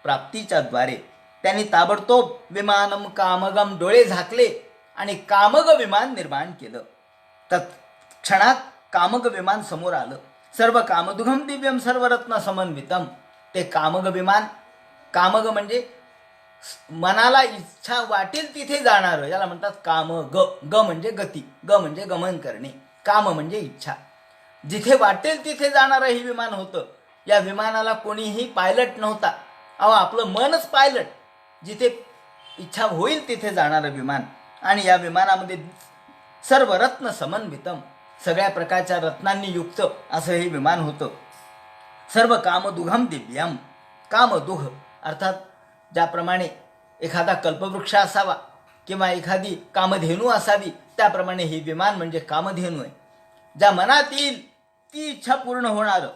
प्राप्तीच्या द्वारे त्यांनी ताबडतोब विमानम कामगम, डोळे झाकले आणि कामग विमान निर्माण केलं. तत्क्षणात कामग विमान समोर आलं. सर्व कामदुघम दिव्यम सर्वरत्न समन्वितम. ते कामग विमान, कामग म्हणजे मनाला इच्छा वाटेल तिथे जाणारं, याला म्हणतात काम. ग म्हणजे गती, ग म्हणजे गमन करणे, काम म्हणजे इच्छा. जिथे वाटेल तिथे जाणारं हे विमान होतं. या विमानाला कोणीही पायलट नव्हता, आपलं मनच पायलट, जिथे इच्छा होईल तिथे जाणारं विमान. आणि या विमानामध्ये सर्व रत्न समन्वितम, सगळ्या प्रकारच्या रत्नांनी युक्त असं हे विमान होतं. सर्व कामदुघम दिव्यम, कामदुघ अर्थात ज्याप्रमाणे एखादा कल्पवृक्ष असावा किंवा एखादी कामधेनू असावी, त्याप्रमाणे हे विमान म्हणजे कामधेनू आहे. ज्या मनात येईल ती इच्छा पूर्ण होणार.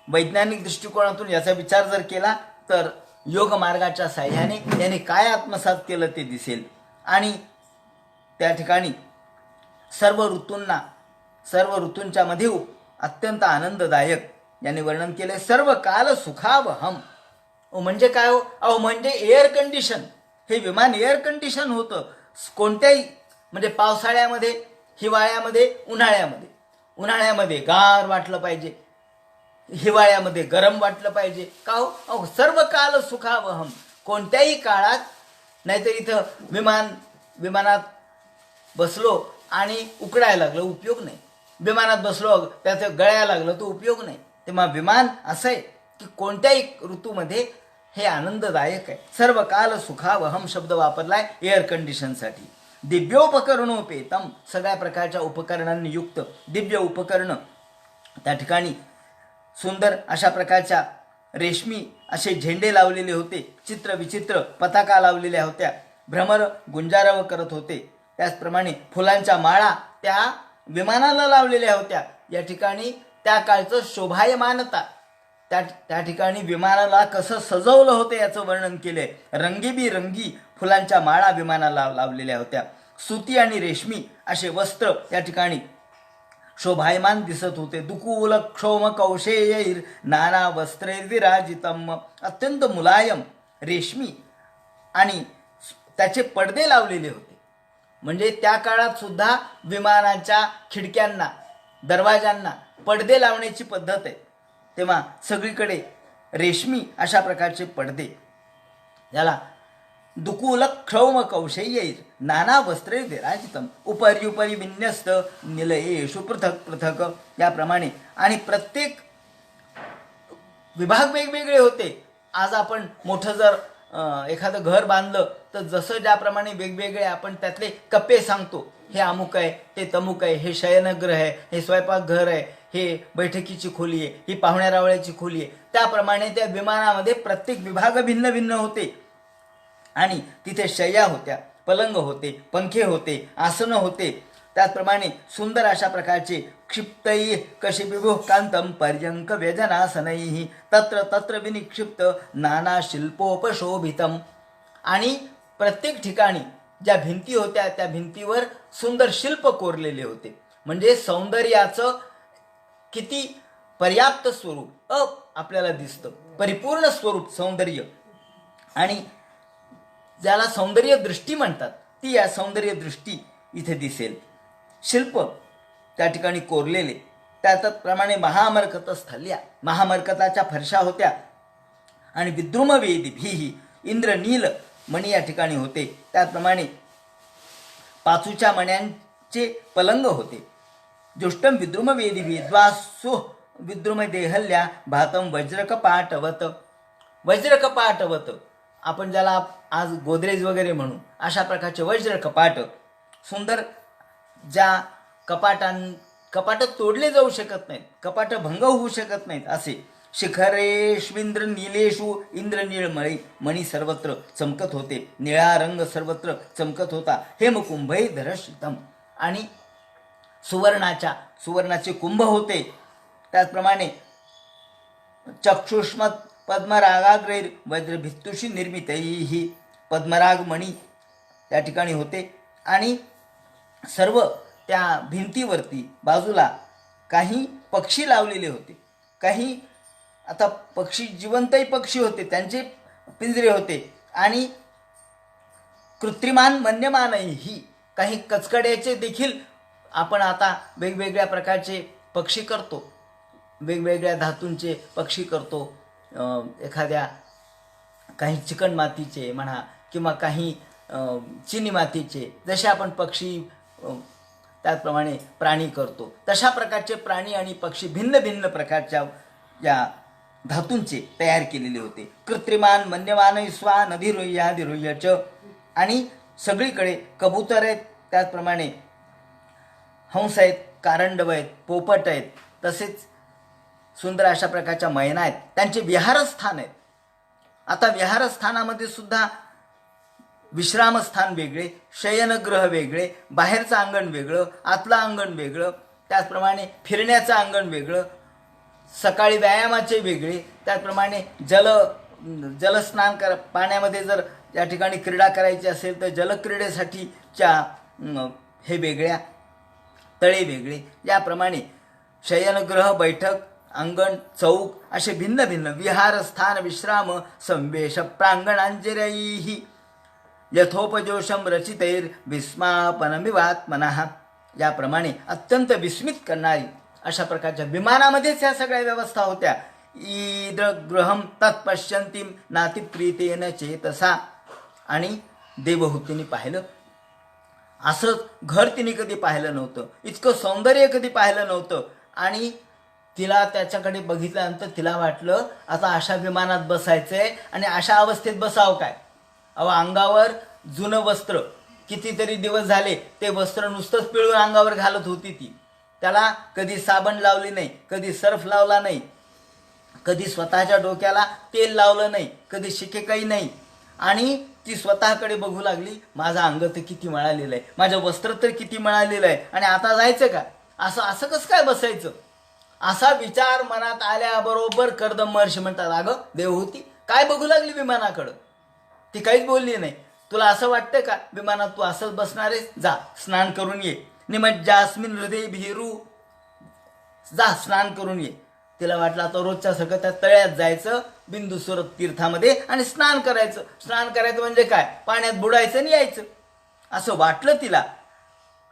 वैज्ञानिक दृष्टिकोनातून याचा विचार जर केला तर योग मार्गाच्या साह्याने याने काय आत्मसात केलं ते दिसेल. आणि त्या ठिकाणी सर्व ऋतूंच्या मध्ये अत्यंत आनंददायक याने वर्णन केले. सर्व काल सुखावहम. म्हणजे काय हो? अहो म्हणजे एअर कंडिशन. हे विमान एअर कंडिशन होतं. कोणत्याही म्हणजे पावसाळ्यामध्ये, हिवाळ्यामध्ये, उन्हाळ्यामध्ये गार वाटलं पाहिजे, हिवाळ्यामध्ये गरम वाटलं पाहिजे. का हो? अहो सर्व काल सुखावहम. कोणत्याही काळात. नाहीतर इथं विमानात बसलो आणि उकडायला लागलं, उपयोग नाही. विमानात बसलो त्यात गळायला लागलं तर उपयोग नाही. तेव्हा विमान असं आहे की कोणत्याही ऋतूमध्ये हे आनंददायक आहे. सर्व काल सुखावहम शब्द वापरलाय एअर कंडिशनसाठी. दिव्योपकरणोपेतम. सगळ्या प्रकारच्या उपकरणांनी युक्त दिव्य उपकरण. त्या ठिकाणी सुंदर अशा प्रकारच्या रेशमी असे झेंडे लावलेले होते. चित्रविचित्र पताका लावलेल्या होत्या. भ्रमर गुंजारव करत होते. त्याचप्रमाणे फुलांच्या माळा त्या विमानाला लावलेल्या होत्या. या ठिकाणी त्या काळचं शोभायमानता, त्या ठिकाणी विमानाला कसं सजवलं होतं याचं वर्णन केलंय. रंगीबेरंगी फुलांच्या माळा विमानाला लावलेल्या होत्या. सुती आणि रेशमी असे वस्त्र या ठिकाणी शोभायमान दिसत होते. दुकूल क्षोम कौशेयैर नाना वस्त्रैर्विराजितम. अत्यंत मुलायम रेशमी आणि त्याचे पडदे लावलेले होते. म्हणजे त्या काळात सुद्धा विमानाच्या खिडक्यांना, दरवाजांना पडदे लावण्याची पद्धत आहे. तेव्हा सगळीकडे रेशमी अशा प्रकारचे पडदे. याला दुकूल क्षौम कौशेयैर नाना वस्त्रे विराजितम. उपरी विन्यस्त निलयेषु पृथक पृथक. याप्रमाणे आणि प्रत्येक विभाग वेगवेगळे होते. आज आपण मोठं जर एखादं घर बांधलं तर जसं ज्याप्रमाणे वेगवेगळे आपण त्यातले कप्पे सांगतो, हे अमुक आहे, ते तमुक आहे, हे शयनगृह आहे, हे स्वयंपाकघर आहे, हे बैठकीची खोली आहे, ही पाहुण्यारावळ्याची खोली आहे. त्याप्रमाणे त्या विमानामध्ये प्रत्येक विभाग भिन्न भिन्न होते. आणि तिथे शय्या होत्या, पलंग होते, पंखे होते, आसनं होते. त्याचप्रमाणे सुंदर अशा प्रकारचे क्षिप्तै कशिबिभुः कांतम पर्यंक व्यजनासनैः तत्र तत्र विनिक्षिप्त नाना शिल्पोपशोभितम. आणि प्रत्येक ठिकाणी ज्या भिंती होत्या त्या भिंतीवर सुंदर शिल्प कोरलेले होते. म्हणजे सौंदर्याचं किती पर्याप्त स्वरूप आपल्याला दिसतं. परिपूर्ण स्वरूप सौंदर्य. आणि ज्याला सौंदर्य दृष्टी म्हणतात ती या सौंदर्य दृष्टी इथे दिसेल. शिल्प त्या ठिकाणी कोरलेले. त्याप्रमाणे महामरकत स्थल्या. महामरकताच्या फरशा होत्या. आणि विद्रुमवेदीभिः इंद्रनील मणी या ठिकाणी होते. त्याचप्रमाणे पाचूच्या मण्यांचे पलंग होते. जुष्टम विद्रुमवेदीभिः द्वासु विद्रुमदेहल्या भातम वज्रकपाटवत. वज्रकपाटवत आपण ज्याला आज गोदरेज वगैरे म्हणू, अशा प्रकारचे वज्र कपाट. सुंदर ज्या कपाट तोडले जाऊ शकत नाहीत, कपाट भंग होऊ शकत नाहीत असे. शिखरेष्विंद्र नीलेषु इंद्रनीळमळी मणी सर्वत्र चमकत होते. निळा रंग सर्वत्र चमकत होता. हेमकुंभै धरशितम. आणि सुवर्णाचे कुंभ होते. त्याचप्रमाणे चक्षुष्मत पद्मरागाग्रैर वज्रभित्तुषी निर्मितैः. पद्मराग मणी त्या ठिकाणी होते. आणि सर्व त्या भिंतीवरती बाजूला काही पक्षी लावलेले होते. काही आता पक्षी जिवंतही पक्षी होते, त्यांचे पिंजरे होते. आणि कृत्रिमान मन्यमानही काही कचकड्याचे देखील आपण आता वेगवेगळ्या प्रकारचे पक्षी करतो, वेगवेगळ्या धातूंचे पक्षी करतो. एखाद्या काही चिकण मातीचे म्हणा किंवा काही चिनी मातीचे, जसे आपण पक्षी त्याचप्रमाणे प्राणी करतो, तशा प्रकारचे प्राणी आणि पक्षी भिन्न भिन्न प्रकारच्या या धातूंचे तयार केलेले होते. कृत्रिमान मन्यमान स्वानधिरोह्याधिरोह्यच. आणि सगळीकडे कबूतर आहेत, त्याचप्रमाणे हंस आहेत, कारंडव आहेत, पोपट आहेत, तसेच सुंदर अशा प्रकारच्या मैना आहेत. त्यांचे विहारस्थान आहेत. आता विहारस्थानामध्ये सुद्धा विश्रामस्थान वेगळे, शयनगृह वेगळे, बाहेरचं अंगण वेगळं, आतलं अंगण वेगळं, त्याचप्रमाणे फिरण्याचं अंगण वेगळं, सकाळी व्यायामाचे वेगळे, त्याचप्रमाणे जलस्नान पाण्यामध्ये जर या ठिकाणी क्रीडा करायची असेल तर जलक्रीडेसाठीच्या हे वेगळ्या, तळे वेगळे, याप्रमाणे शयनगृह, बैठक, अंगण, चौक असे भिन्न भिन्न विहारस्थान विश्राम संवेश प्रांगणांजरैः यथोपजोषम रचितैर विस्मापनमिवात्मनः, याप्रमाणे अत्यंत विस्मित करणारी अशा प्रकारच्या विमानामध्येच ह्या सगळ्या व्यवस्था होत्या. ईदृग्रहम तत्पश्यंतीम नातिप्रीतेन चेतसा, आणि देवहूतीने पाहिलं असं घर तिने कधी पाहिलं नव्हतं, इतकं सौंदर्य कधी पाहिलं नव्हतं. आणि तिला त्याच्याकडे बघितल्यानंतर तिला वाटलं आता अशा विमानात बसायचंय आणि अशा अवस्थेत बसावं काय. अंगावर जुनं वस्त्र कितीतरी दिवस झाले, ते वस्त्र नुसतंच पिळून अंगावर घालत होती ती. त्याला कधी साबण लावली नाही, कधी सर्फ लावला नाही, कधी स्वतःच्या डोक्याला तेल लावलं नाही, कधी शिकेकाई नाही. आणि ती स्वतःकडे बघू लागली, माझं अंग तर किती मळालेलं आहे, माझं वस्त्र तर किती मळालेलं आहे, आणि आता जायचं का, असं कसं काय बसायचं, असा विचार मनात आल्याबरोबर कर्दम महर्षी म्हणतात, अगं देवहूती काय बघू लागली विमानाकडं. ती काहीच बोलली नाही. तुला असं वाटतं का विमानात तू असंच बसणार आहेस, जा स्नान करून ये. निमज्जास्मिन हृदय भीरू, जा स्नान करून ये. तिला वाटलं आता रोजच्या सगळं त्या तळ्यात जायचं बिंदुसर तीर्थामध्ये आणि स्नान करायचं. स्नान करायचं म्हणजे काय, पाण्यात बुडायचं आणि यायचं, असं वाटलं तिला.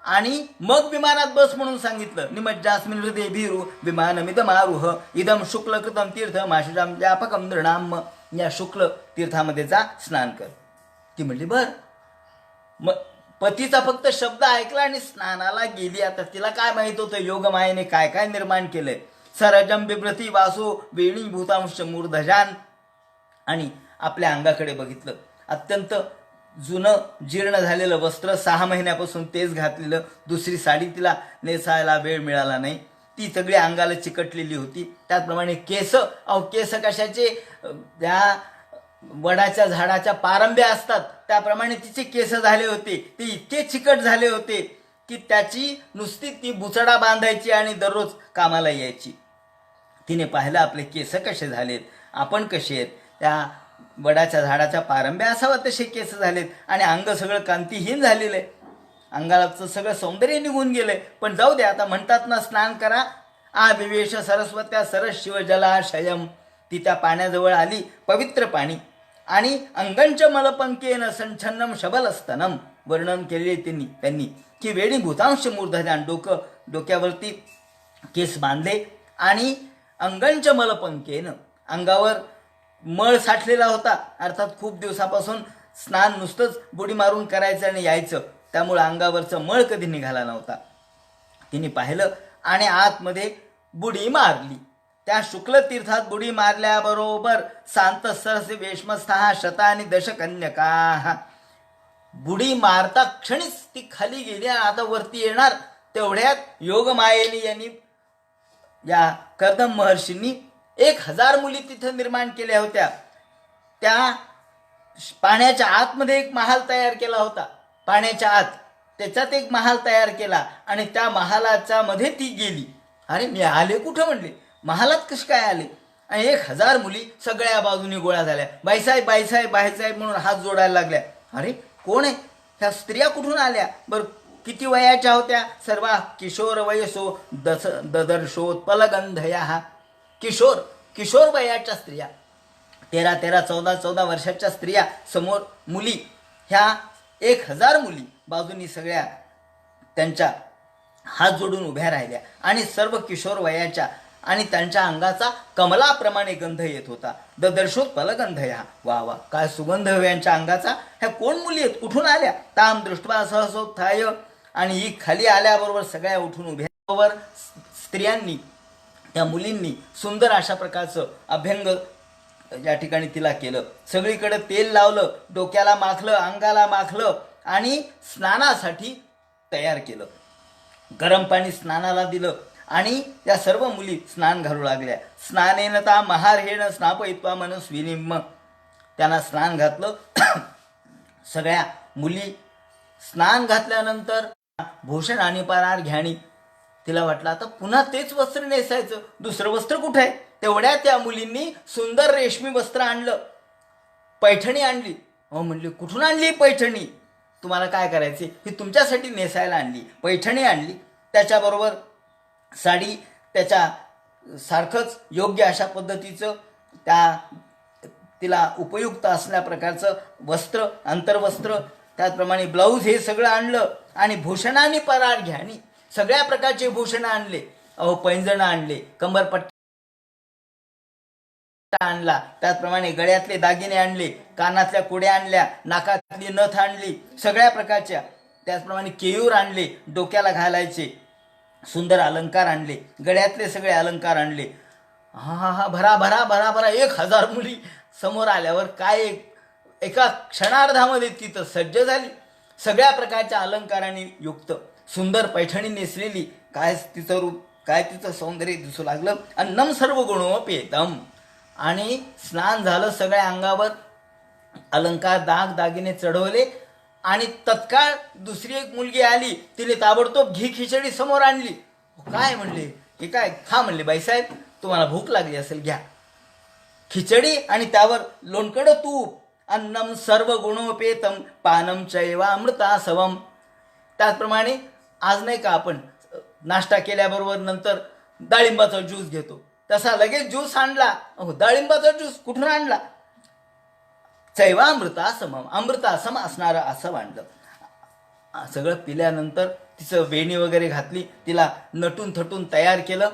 आणि मग विमानात बस म्हणून सांगितलं. निमज्जास्मिन हृदय भीरू विमानमिदमारुह इदम शुक्लकृतम तीर्थ माशुजाम व्यापकम नृणाम, या शुक्ल तीर्थामध्ये जा, स्नान कर. ती म्हणली बर. मग पतीचा फक्त शब्द ऐकला आणि स्नानाला गेली. आता तिला काय माहित होतं योगमायेने काय काय निर्माण केलंय. सरजम बिभ्रती वासो वेणी भूतांश मूर्धजान, आणि आपल्या अंगाकडे बघितलं. अत्यंत जुनं जीर्ण झालेलं वस्त्र, 6 महिन्यापासून तेच घातलेलं, दुसरी साडी तिला नेसायला वेळ मिळाला नाही, ती सगळी अंगाला चिकटलेली होती. त्याचप्रमाणे केस, केस कशाचे, त्या वडाच्या झाडाच्या पारंब्या असतात त्याप्रमाणे तिचे केस झाले होते. ते इतके चिकट झाले होते की त्याची नुसती ती बुचडा बांधायची आणि दररोज कामाला यायची. तिने पाहिलं आपले केस कसे झालेत, आपण कसे आहेत, त्या वडाच्या झाडाच्या पारंब्या असावा तसे केस झालेत, आणि अंग सगळं कांतीहीन झालेलं आहे, अंगाचं सगळं सौंदर्य निघून गेलंय. पण जाऊ दे, आता म्हणतात ना स्नान करा. विवेश सरस्वत्या सरस शिवजलाशयम, ती त्या पाण्याजवळ आली, पवित्र पाणी. आणि अंगंच मलपंकेन संछन्नम शबलस्तनम, वर्णन केले त्यांनी की वेणी भूतांश मूर्धजान, डोक्यावरती केस बांधले आणि अंगंच मलपंकेन, अंगावर मळ साठलेला होता. अर्थात खूप दिवसापासून स्नान नुसतंच बुडी मारून करायचं आणि यायचं, त्यामुळे अंगावरचं मळ कधी निघाला नव्हता. तिने पाहिलं आणि आतमध्ये बुडी मारली. त्या शुक्ल तीर्थात बुडी मारल्याबरोबर शांत सरसे वेशमस्था शतानी दशकन्यका, बुडी मारता क्षणीच ती खाली गेली आणि आता वरती येणार. तेवढ्यात योगमायेने यांनी, या कर्दम महर्षींनी 1000 मुली तिथं निर्माण केल्या होत्या. त्या पाण्याच्या आतमध्ये एक महाल तयार केला होता, पाण्याच्या आत त्याच्यात एक महाल तयार केला आणि त्या महालाच्या मध्ये ती गेली. अरे मी आले कुठं म्हणले, महालात कशी काय आले. आणि 1000 मुली सगळ्या बाजूनी गोळा झाल्या. बाईसाहेब बाईसाहेब बाईसाहेब म्हणून हात जोडायला लागल्या. अरे कोण आहे, ह्या स्त्रिया कुठून आल्या, बरं किती वयाच्या होत्या, सर्व किशोर वयसो ददर्शोत्पलगंधया, किशोर वयाच्या स्त्रिया, 13, 14 वर्षाच्या स्त्रिया समोर मुली, ह्या 1000 मुली बाजूनी सगळ्या त्यांच्या हात जोडून उभ्या राहिल्या आणि सर्व किशोर वयाच्या, आणि त्यांच्या अंगाचा कमलाप्रमाणे गंध येत होता. ददर्शोत्पलगंधया, वा वा काय सुगंध यांच्या अंगाचा. ह्या कोण मुली आहेत, कुठून आल्या. ताम दृष्टवा सहसोत्थाय, आणि ही खाली आल्याबरोबर सगळ्या उठून उभ्याबरोबर स्त्रियांनी, त्या मुलींनी सुंदर अशा प्रकारचं अभ्यंग या ठिकाणी तिला केलं. सगळीकडे तेल लावलं, डोक्याला माखलं, अंगाला माखलं आणि स्नानासाठी तयार केलं. गरम पाणी स्नानाला दिलं आणि त्या सर्व मुली स्नान घालू लागल्या. स्नानेन ता महारहेण स्नापयित्वा मनस्विनीम, त्यांना स्नान घातलं. सगळ्या मुली स्नान घातल्यानंतर भूषण आणि परार घ्याणी. तिला वाटलं आता पुन्हा तेच वस्त्र नेसायचं, दुसरं वस्त्र कुठं आहे. तेवढ्या त्या मुलींनी सुंदर रेशमी वस्त्र आणलं, पैठणी आणली. म्हणली कुठून आणली पैठणी, तुम्हाला काय करायचे, ही तुमच्यासाठी नेसायला आणली. पैठणी आणली, त्याच्याबरोबर साडी, त्याच्या सारखंच योग्य अशा पद्धतीचं तिला उपयुक्त असल्या प्रकारचं वस्त्र, अंतर्वस्त्र, त्याचप्रमाणे ब्लाऊज, हे सगळं आणलं. आणि भूषणाने परार घ्यानी, सगळ्या प्रकारचे भूषणं आणले. पैंजण आणले, कंबरपट्टा आणला, त्याचप्रमाणे गळ्यातले दागिने आणले, कानातल्या कुड्या आणल्या, नाकातली नथ आणली, सगळ्या प्रकारच्या. त्याचप्रमाणे केयूर आणले, डोक्याला घालायचे सुंदर अलंकार आणले, गळ्यातले सगळे अलंकार आणले. भरा भरा भरा भरा 1000 मुली समोर आल्यावर काय एका क्षणार्धामध्ये तिथं सज्ज झाली, सगळ्या प्रकारच्या अलंकारांनी युक्त, सुंदर पैठणी नेसलेली. काय तिचं रूप, काय तिचं सौंदर्य दिसू लागलं. अन्नम सर्व गुणोपेतम. आणि स्नान झालं, सगळ्या अंगावर अलंकार, दाग दागिने चढवले. आणि तत्काळ दुसरी एक मुलगी आली, तिने ताबडतोब घी खिचडी समोर आणली. काय म्हणले, हे काय, खा म्हणले, बाईसाहेब तुम्हाला भूक लागली असेल, घ्या खिचडी आणि त्यावर लोणकडं तूप. अन्नम सर्व गुणोपेतम पानम चैवामृता सवम. त्याचप्रमाणे आज नाही का आपण नाश्ता केल्याबरोबर नंतर डाळिंबाचा ज्यूस घेतो, तसा लगेच ज्यूस आणला. डाळिंबाचा ज्यूस कुठून आणला, चैवामृता समम, अमृतासम असणारं असं आणलं. सगळं पिल्यानंतर तिचं वेणी वगैरे घातली, तिला नटून थटून तयार केलं.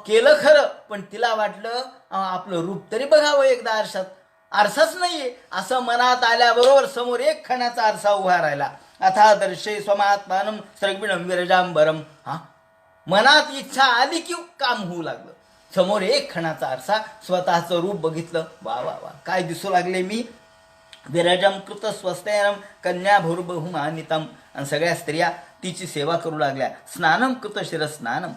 केलं खरं, पण तिला वाटलं आपलं रूप तरी बघावं एकदा आरशात. आरसाच नाहीये असं मनात आल्याबरोबर समोर एक खणाचा आरसा उभा राहिला. अथा दर्शे स्वमात्मानम स्रग्विणम विरजांबरम. मनात इच्छा आली की काम होऊ लागलं. समोर एक खणाचा आरसा, स्वतःचं रूप बघितलं. वा वा वा, काय दिसू लागले मी. विरजम कृत स्वस्तेनम कन्या भूर्बहुमानितम. आणि सगळ्या स्त्रिया तिची सेवा करू लागल्या. स्नानम कृत शिरस्नानम.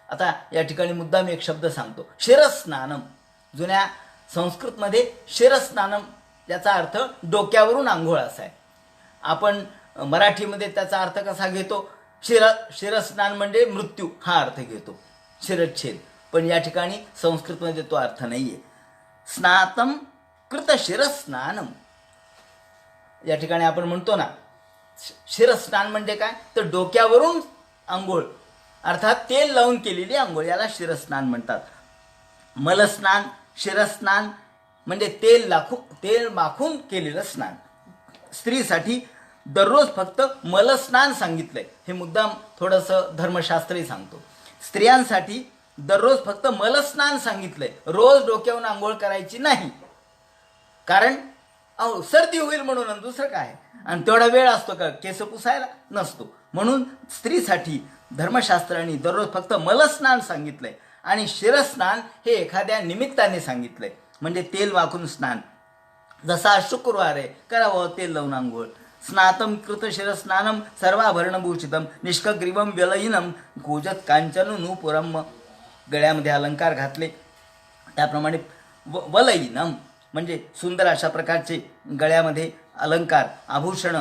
आता या ठिकाणी मुद्दाम एक शब्द सांगतो, शिरस्नानम. जुन्या संस्कृतमध्ये शिरस्नानम याचा अर्थ डोक्यावरून आंघोळ असा आहे. आपण मराठीमध्ये त्याचा अर्थ कसा घेतो, शिरस्नान म्हणजे मृत्यू हा अर्थ घेतो, शिरच्छेद. पण या ठिकाणी संस्कृतमध्ये तो अर्थ नाहीये. स्नातम कृत शिरस्नानम. या ठिकाणी आपण म्हणतो ना, शिरस्नान म्हणजे काय, तर डोक्यावरून आंघोळ, अर्थात तेल लावून केलेली आंघोळ, याला शिरस्नान म्हणतात. मलस्नान, शिरस्नान म्हणजे तेल माखून केलेलं स्नान. स्त्रीसाठी दररोज फक्त मलस्नान सांगितलंय, हे मुद्दाम थोडंसं धर्मशास्त्रही सांगतो. स्त्रियांसाठी दररोज फक्त मलस्नान सांगितलंय, रोज डोक्यावरून आंघोळ करायची नाही. कारण सर्दी होईल म्हणून, आणि दुसरं काय, आणि तेवढा वेळ असतो का केस पुसायला, नसतो. म्हणून स्त्रीसाठी धर्मशास्त्राने दररोज फक्त मलस्नान सांगितलंय. आणि शिरस्नान हे एखाद्या निमित्ताने सांगितलंय, म्हणजे तेल वाकून स्नान. जसा शुक्रवार आहे, करावं तेल लावून आंघोळ. स्नातम कृत शिरस्नानम सर्वाभरणभूषितम निष्कग्रीवम व्यलयिनम कूजत कांचन नूपुरम. गळ्यामध्ये अलंकार घातले, त्याप्रमाणे वलयिनम म्हणजे सुंदर अशा प्रकारचे गळ्यामध्ये अलंकार, आभूषण,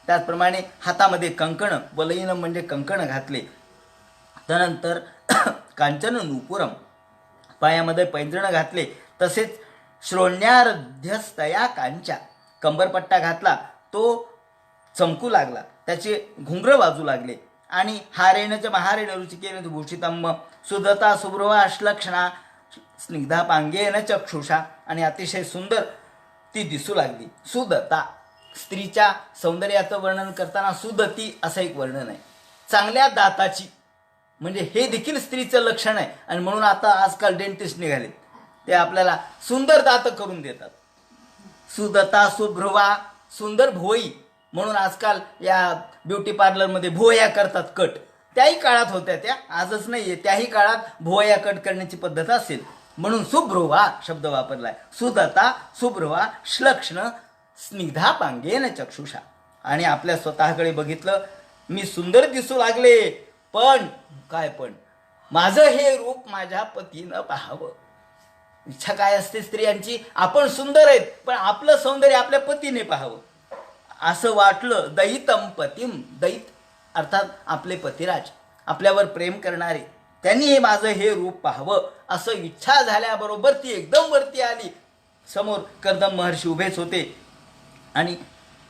त्याचप्रमाणे हातामध्ये कंकण, वलयिनम म्हणजे कंकण घातले. त्यानंतर कांचन नूपुरम, पायामध्ये पैंजण घातले. तसेच श्रोण्यार्ध्यस्तया कांच्या, कंबरपट्टा घातला, तो चमकू लागला, त्याचे घुंगरं वाजू लागले. आणि हारेणच महारेण रुचिकेन भूषितम सुदता सुभ्रवा श्लक्षणा स्निग्धा पांगेन चक्षुषा. आणि अतिशय सुंदर ती दिसू लागली. सुदता, स्त्रीच्या सौंदर्याचं वर्णन करताना सुदती असं एक वर्णन आहे, चांगल्या दाताची, म्हणजे हे देखील स्त्रीचं लक्षण आहे. आणि म्हणून आता आजकाल डेंटिस्ट निघाले, ते आपल्याला सुंदर दात करून देतात. सुदता सुभ्रवा, सुंदर भुवई, म्हणून आजकाल या ब्युटी पार्लरमध्ये भुवया करतात कट. त्याही काळात होत्या त्या, आजच नाहीये, त्याही काळात भुवया कट करण्याची पद्धत असेल, म्हणून सुभ्रुवा शब्द वापरलाय. सुदता सुभ्रुवा श्लक्ष्ण स्निग्धा पांगेन चक्षुषा. आणि आपल्या स्वतःकडे बघितलं, मी सुंदर दिसू लागले, पण काय, पण माझं हे रूप माझ्या पतीनं पाहावं, इच्छा काय असते स्त्रियांची? आपण सुंदर आहेत, पण आपलं सौंदर्य आपल्या पतीने पाहावं असं वाटलं. दयितम पतिम, दयित अर्थात आपले पतिराज, आपल्यावर प्रेम करणारे, त्यांनी हे माझं हे रूप पाहावं असं इच्छा झाल्याबरोबर ती एकदम वरती आली. समोर कर्दम महर्षी उभेच होते आणि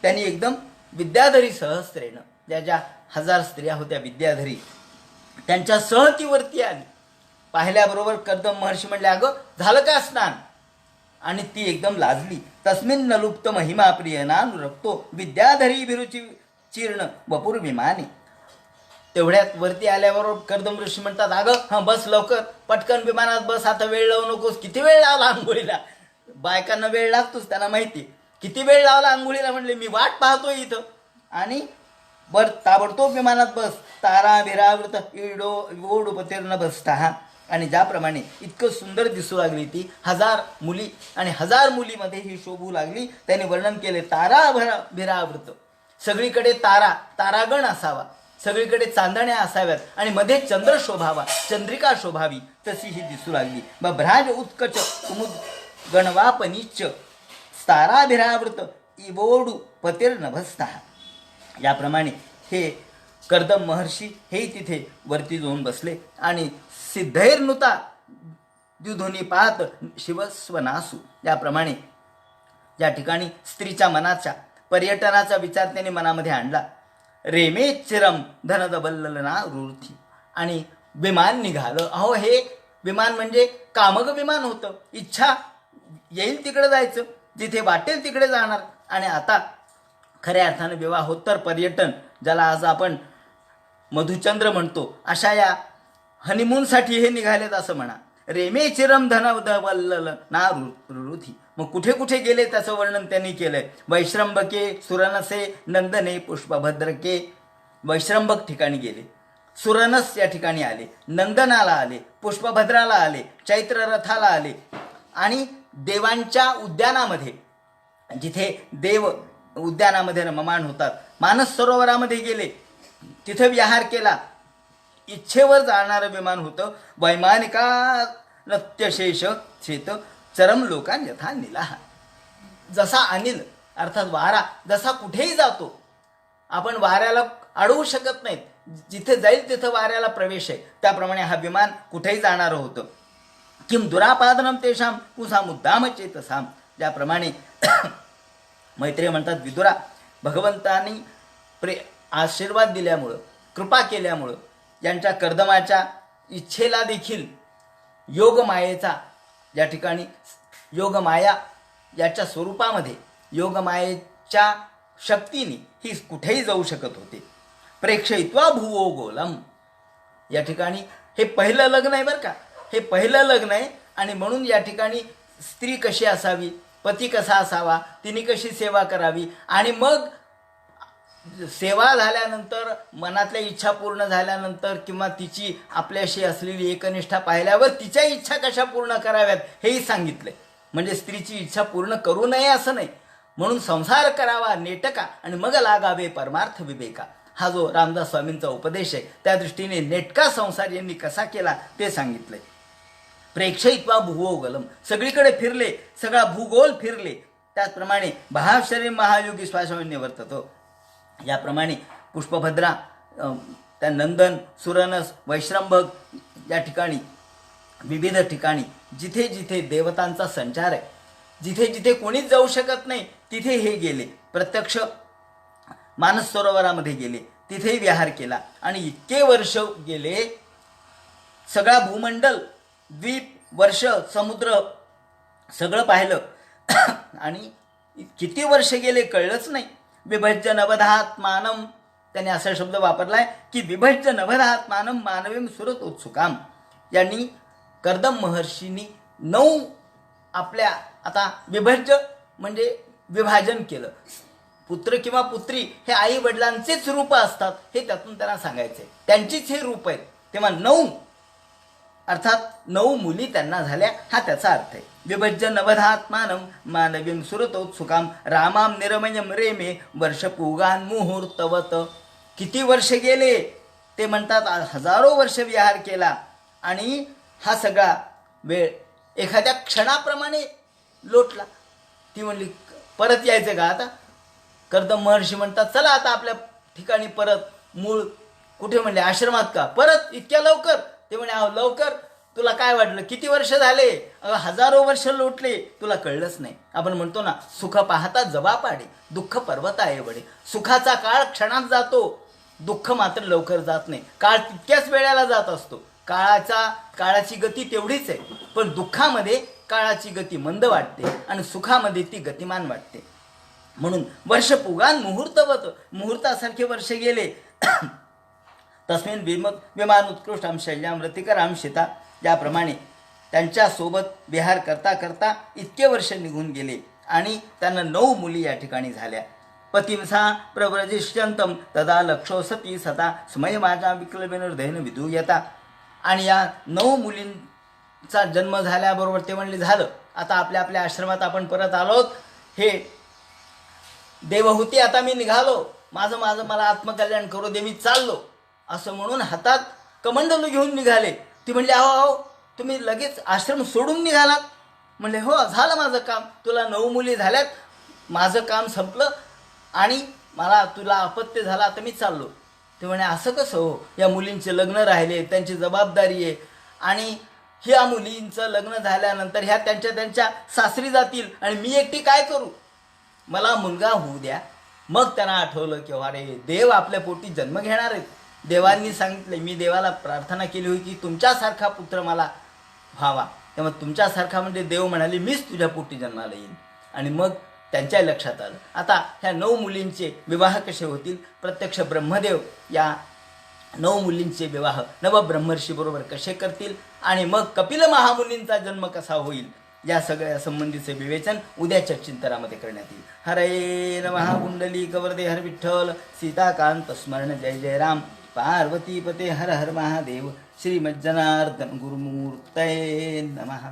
त्यांनी एकदम विद्याधरी सहस्त्रेनं, ज्या ज्या 1000 स्त्रिया होत्या विद्याधरी, त्यांच्या सह ती वरती आली. पाहिल्याबरोबर कर्दम महर्षी म्हणले, अगं झालं का स्नान? आणि ती एकदम लाजली. तस्मिन न लुप्त महिमा प्रियनानुरक्तो विद्याधरी भिरुची चीर्ण वपुर विमानी. तेवढ्यात वरती आल्याबरोबर कर्दम ऋषी म्हणतात, अगं हां बस लवकर, पटकन विमानात बस, आता वेळ लावू नकोस. किती वेळ लावला आंघोळीला? बायकांना वेळ लागतोच, त्यांना माहिती. किती वेळ लावला आंघोळीला? म्हणले मी वाट पाहतोय इथं. आणि ताबडतोब विमानात बस. तारा भिरावृत इडो ओडुपतीर्ण बसता. आणि ज्याप्रमाणे इतकं सुंदर दिसू लागली ती, 1000 मुली आणि 1000 मुलीमध्ये ही शोभू लागली. त्याने वर्णन केले, तारा भिरावृत, सगळीकडे तारागण असावा, सगळीकडे चांदण्या असाव्यात आणि मध्ये चंद्र शोभावा, चंद्रिका शोभावी, तशी ही दिसू लागली. भ्राज उत्कच कुमुद गणवापनीच ताराभिरावृत इवोडू पतिर्नभस्ता. याप्रमाणे हे कर्दम महर्षी हे तिथे वरती जाऊन बसले आणि सिद्धैर्नुता द्युधोनी पाहत शिवस्वनासू. याप्रमाणे या ठिकाणी स्त्रीच्या मनाच्या पर्यटनाचा विचार त्याने मनामध्ये आणला. रेमे चिरम धनदबल्लना रुर्थी. आणि विमान निघालं. अहो हे विमान म्हणजे कामक विमान होतं. इच्छा येईल तिकडे जायचं, जिथे वाटेल तिकडे जाणार. आणि आता खऱ्या अर्थानं विवाहोत्तर पर्यटन, ज्याला आज आपण मधुचंद्र म्हणतो, अशा या हनीमूनसाठी हे निघालेत असं म्हणा. रेमे चिरम धनदबल्ल ना रुरुथी. मग कुठे कुठे गेले त्याचं वर्णन त्यांनी केलंय. वैश्रंभके सुरनसे नंदने पुष्पभद्रके. वैश्रंभक ठिकाणी गेले, सुरनस या ठिकाणी आले, नंदनाला आले, पुष्पभद्राला आले, चैत्र रथाला आले आणि देवांच्या उद्यानामध्ये, जिथे देव उद्यानामध्ये रममाण होतात, मानस सरोवरामध्ये गेले, तिथे विहार केला. इच्छेवर जाणारं विमान होतं. वैमानिका नत्यशेष शेत चरम लोकान यथा निलाहा. जसा अनिल अर्थात वारा जसा कुठेही जातो, आपण वाऱ्याला अडवू शकत नाहीत, जिथे जाईल तिथं वाऱ्याला प्रवेश आहे, त्याप्रमाणे हा विमान कुठेही जाणारं होतं. किम दुरापादनम तेषाम पुसा मुद्दाम चेतसाम. ज्याप्रमाणे मैत्रेय म्हणतात, विदुरा, भगवंतांनी आशीर्वाद दिल्यामुळं, कृपा केल्यामुळं यांच्या कर्दमाच्या इच्छेला देखील योगमायेचा, या ठिकाणी योगमाया याच्या स्वरूपामध्ये योगमायेच्या शक्तीने ही कुठेही जाऊ शकत होते. प्रेक्षयित्वा भुवो गोलम. या ठिकाणी हे पहिलं लग्न आहे बरं का, हे पहिलं लग्न आहे. आणि म्हणून या ठिकाणी स्त्री कशी असावी, पती कसा असावा, तिने कशी सेवा करावी, आणि मग सेवा झाल्यानंतर, मनातल्या इच्छा पूर्ण झाल्यानंतर, किंवा तिची आपल्याशी असलेली एकनिष्ठा पाहिल्यावर तिच्या इच्छा कशा पूर्ण कराव्यात हेही सांगितले. म्हणजे स्त्रीची इच्छा पूर्ण करू नये असं नाही, म्हणून संसार करावा नेटका आणि मग लागावे परमार्थ विवेका. हा जो रामदास स्वामींचा उपदेश आहे, त्या दृष्टीने नेटका संसार यांनी कसा केला ते सांगितलंय. प्रेक्षयित्वा भूगोलम, सगळीकडे फिरले, सगळा भूगोल फिरले. त्याचप्रमाणे भावशरी महायोगी श्वासवन्य वर्ततो. याप्रमाणे पुष्पभद्रा, त्या नंदन, सुरनस, वैश्रंभक या ठिकाणी, विविध ठिकाणी जिथे जिथे देवतांचा संचार आहे, जिथे जिथे कोणीच जाऊ शकत नाही, तिथे हे गेले. प्रत्यक्ष मानस सरोवरामध्ये गेले, तिथेही विहार केला. आणि इतके वर्ष गेले, सगळा भूमंडल, द्वीप, वर्ष, समुद्र सगळं पाहिलं. आणि किती वर्ष गेले कळलंच नाही. विभज्य नवधात्मानम, त्याने असा शब्द वापरलाय की विभज्य नवधात्मानम मानवीम सुरत उत्सुकाम. यांनी कर्दम महर्षींनी 9 आपल्या, आता विभज्य म्हणजे विभाजन केलं. पुत्र किंवा पुत्री हे आई वडिलांचेच रूप असतात, हे त्यातून त्यांना सांगायचंय, त्यांचीच हे रूप आहेत. तेव्हा 9 अर्थात 9 मुली त्यांना झाल्या, हा त्याचा अर्थ आहे. विभज्य नवधात्मानम मानवीम सुरतोत्सुकाम रामाम निरमयम रेमे वर्षपूगान मुहूर्तवत. किती वर्ष गेले ते म्हणतात, हजारो वर्ष विहार केला. आणि हा सगळा वेळ एखाद्या क्षणाप्रमाणे लोटला. ती म्हणली परत यायचं का आता? कर्दम महर्षी म्हणतात चला आता आपल्या ठिकाणी परत, मूळ कुठे म्हणले, आश्रमात का? परत इतक्या लवकर? ते म्हणे अहो लवकर, तुला काय वाटलं, किती वर्ष झाले? हजारो वर्ष लोटले, तुला कळलंच नाही. आपण म्हणतो ना, सुख पाहता जवा पाडे, दुःख पर्वत आहे बडे. सुखाचा काळ क्षणात जातो, दुःख मात्र लवकर जात नाही. काळ तितक्याच वेळेला जात असतो. काळाची गती तेवढीच आहे, पण दुःखामध्ये काळाची गती मंद वाटते आणि सुखामध्ये ती गतिमान वाटते. म्हणून वर्ष पुगान मुहूर्तवत, मुहूर्तासारखे वर्ष गेले. तस्मिन विमान उत्कृष्टाम शैल्याम रतिकराम शिता, ज्याप्रमाणे त्यांच्यासोबत विहार करता करता इतके वर्ष निघून गेले आणि त्यांना 9 मुली या ठिकाणी झाल्या. पतिंसा प्रव्रजिष्यंतम तदा लक्षो सती सता स्मय माझा विक्लविनुर्धैन विधूयता. आणि या 9 मुलींचा जन्म झाल्याबरोबर ते म्हणले झालं, आता आपल्या आपल्या आश्रमात आपण परत आलोत. हे देवहूती, आता मी निघालो, माझं मला आत्मकल्याण करू दे, मी चाललो, असं म्हणून हातात कमंडलू घेऊन निघाले. ती म्हणली अहो तुम्ही लगेच आश्रम सोडून निघालात? म्हणले हो, झालं माझं काम, तुला 9 मुली झाल्यात, माझं काम संपलं आणि मला तुला अपत्य झालं, आता मी चाललो. ते म्हणे असं कसं हो, या मुलींचे लग्न राहिले, त्यांची जबाबदारी आहे आणि ह्या मुलींचं लग्न झाल्यानंतर ह्या त्यांच्या सासरी जातील आणि मी एकटी काय करू? मला मुलगा होऊ द्या. मग त्यांना आठवलं की अरे देव आपल्या पोटी जन्म घेणार आहेत. देवांनी सांगितले, मी देवाला प्रार्थना केली होती की तुमच्यासारखा पुत्र मला व्हावा. तेव्हा तुमच्यासारखा म्हणजे देव म्हणाले मीच तुझ्या पोटी जन्माला येईन. आणि मग त्यांच्या लक्षात आलं आता ह्या 9 मुलींचे विवाह कसे होतील. प्रत्यक्ष ब्रह्मदेव या 9 मुलींचे विवाह नवब्रह्मर्षी बरोबर कसे करतील आणि मग कपिल महामुनींचा जन्म कसा होईल, या सगळ्या संबंधीचे विवेचन उद्याच्या चिंतनामध्ये करण्यात येईल. हरे नमः. कुंडली कवरदे हर विठ्ठल, सीताकांत स्मरण जय जय राम, पार्वतीपते हर हर महादेव, श्रीमज्जनार्दन गुरुमूर्तये नमः.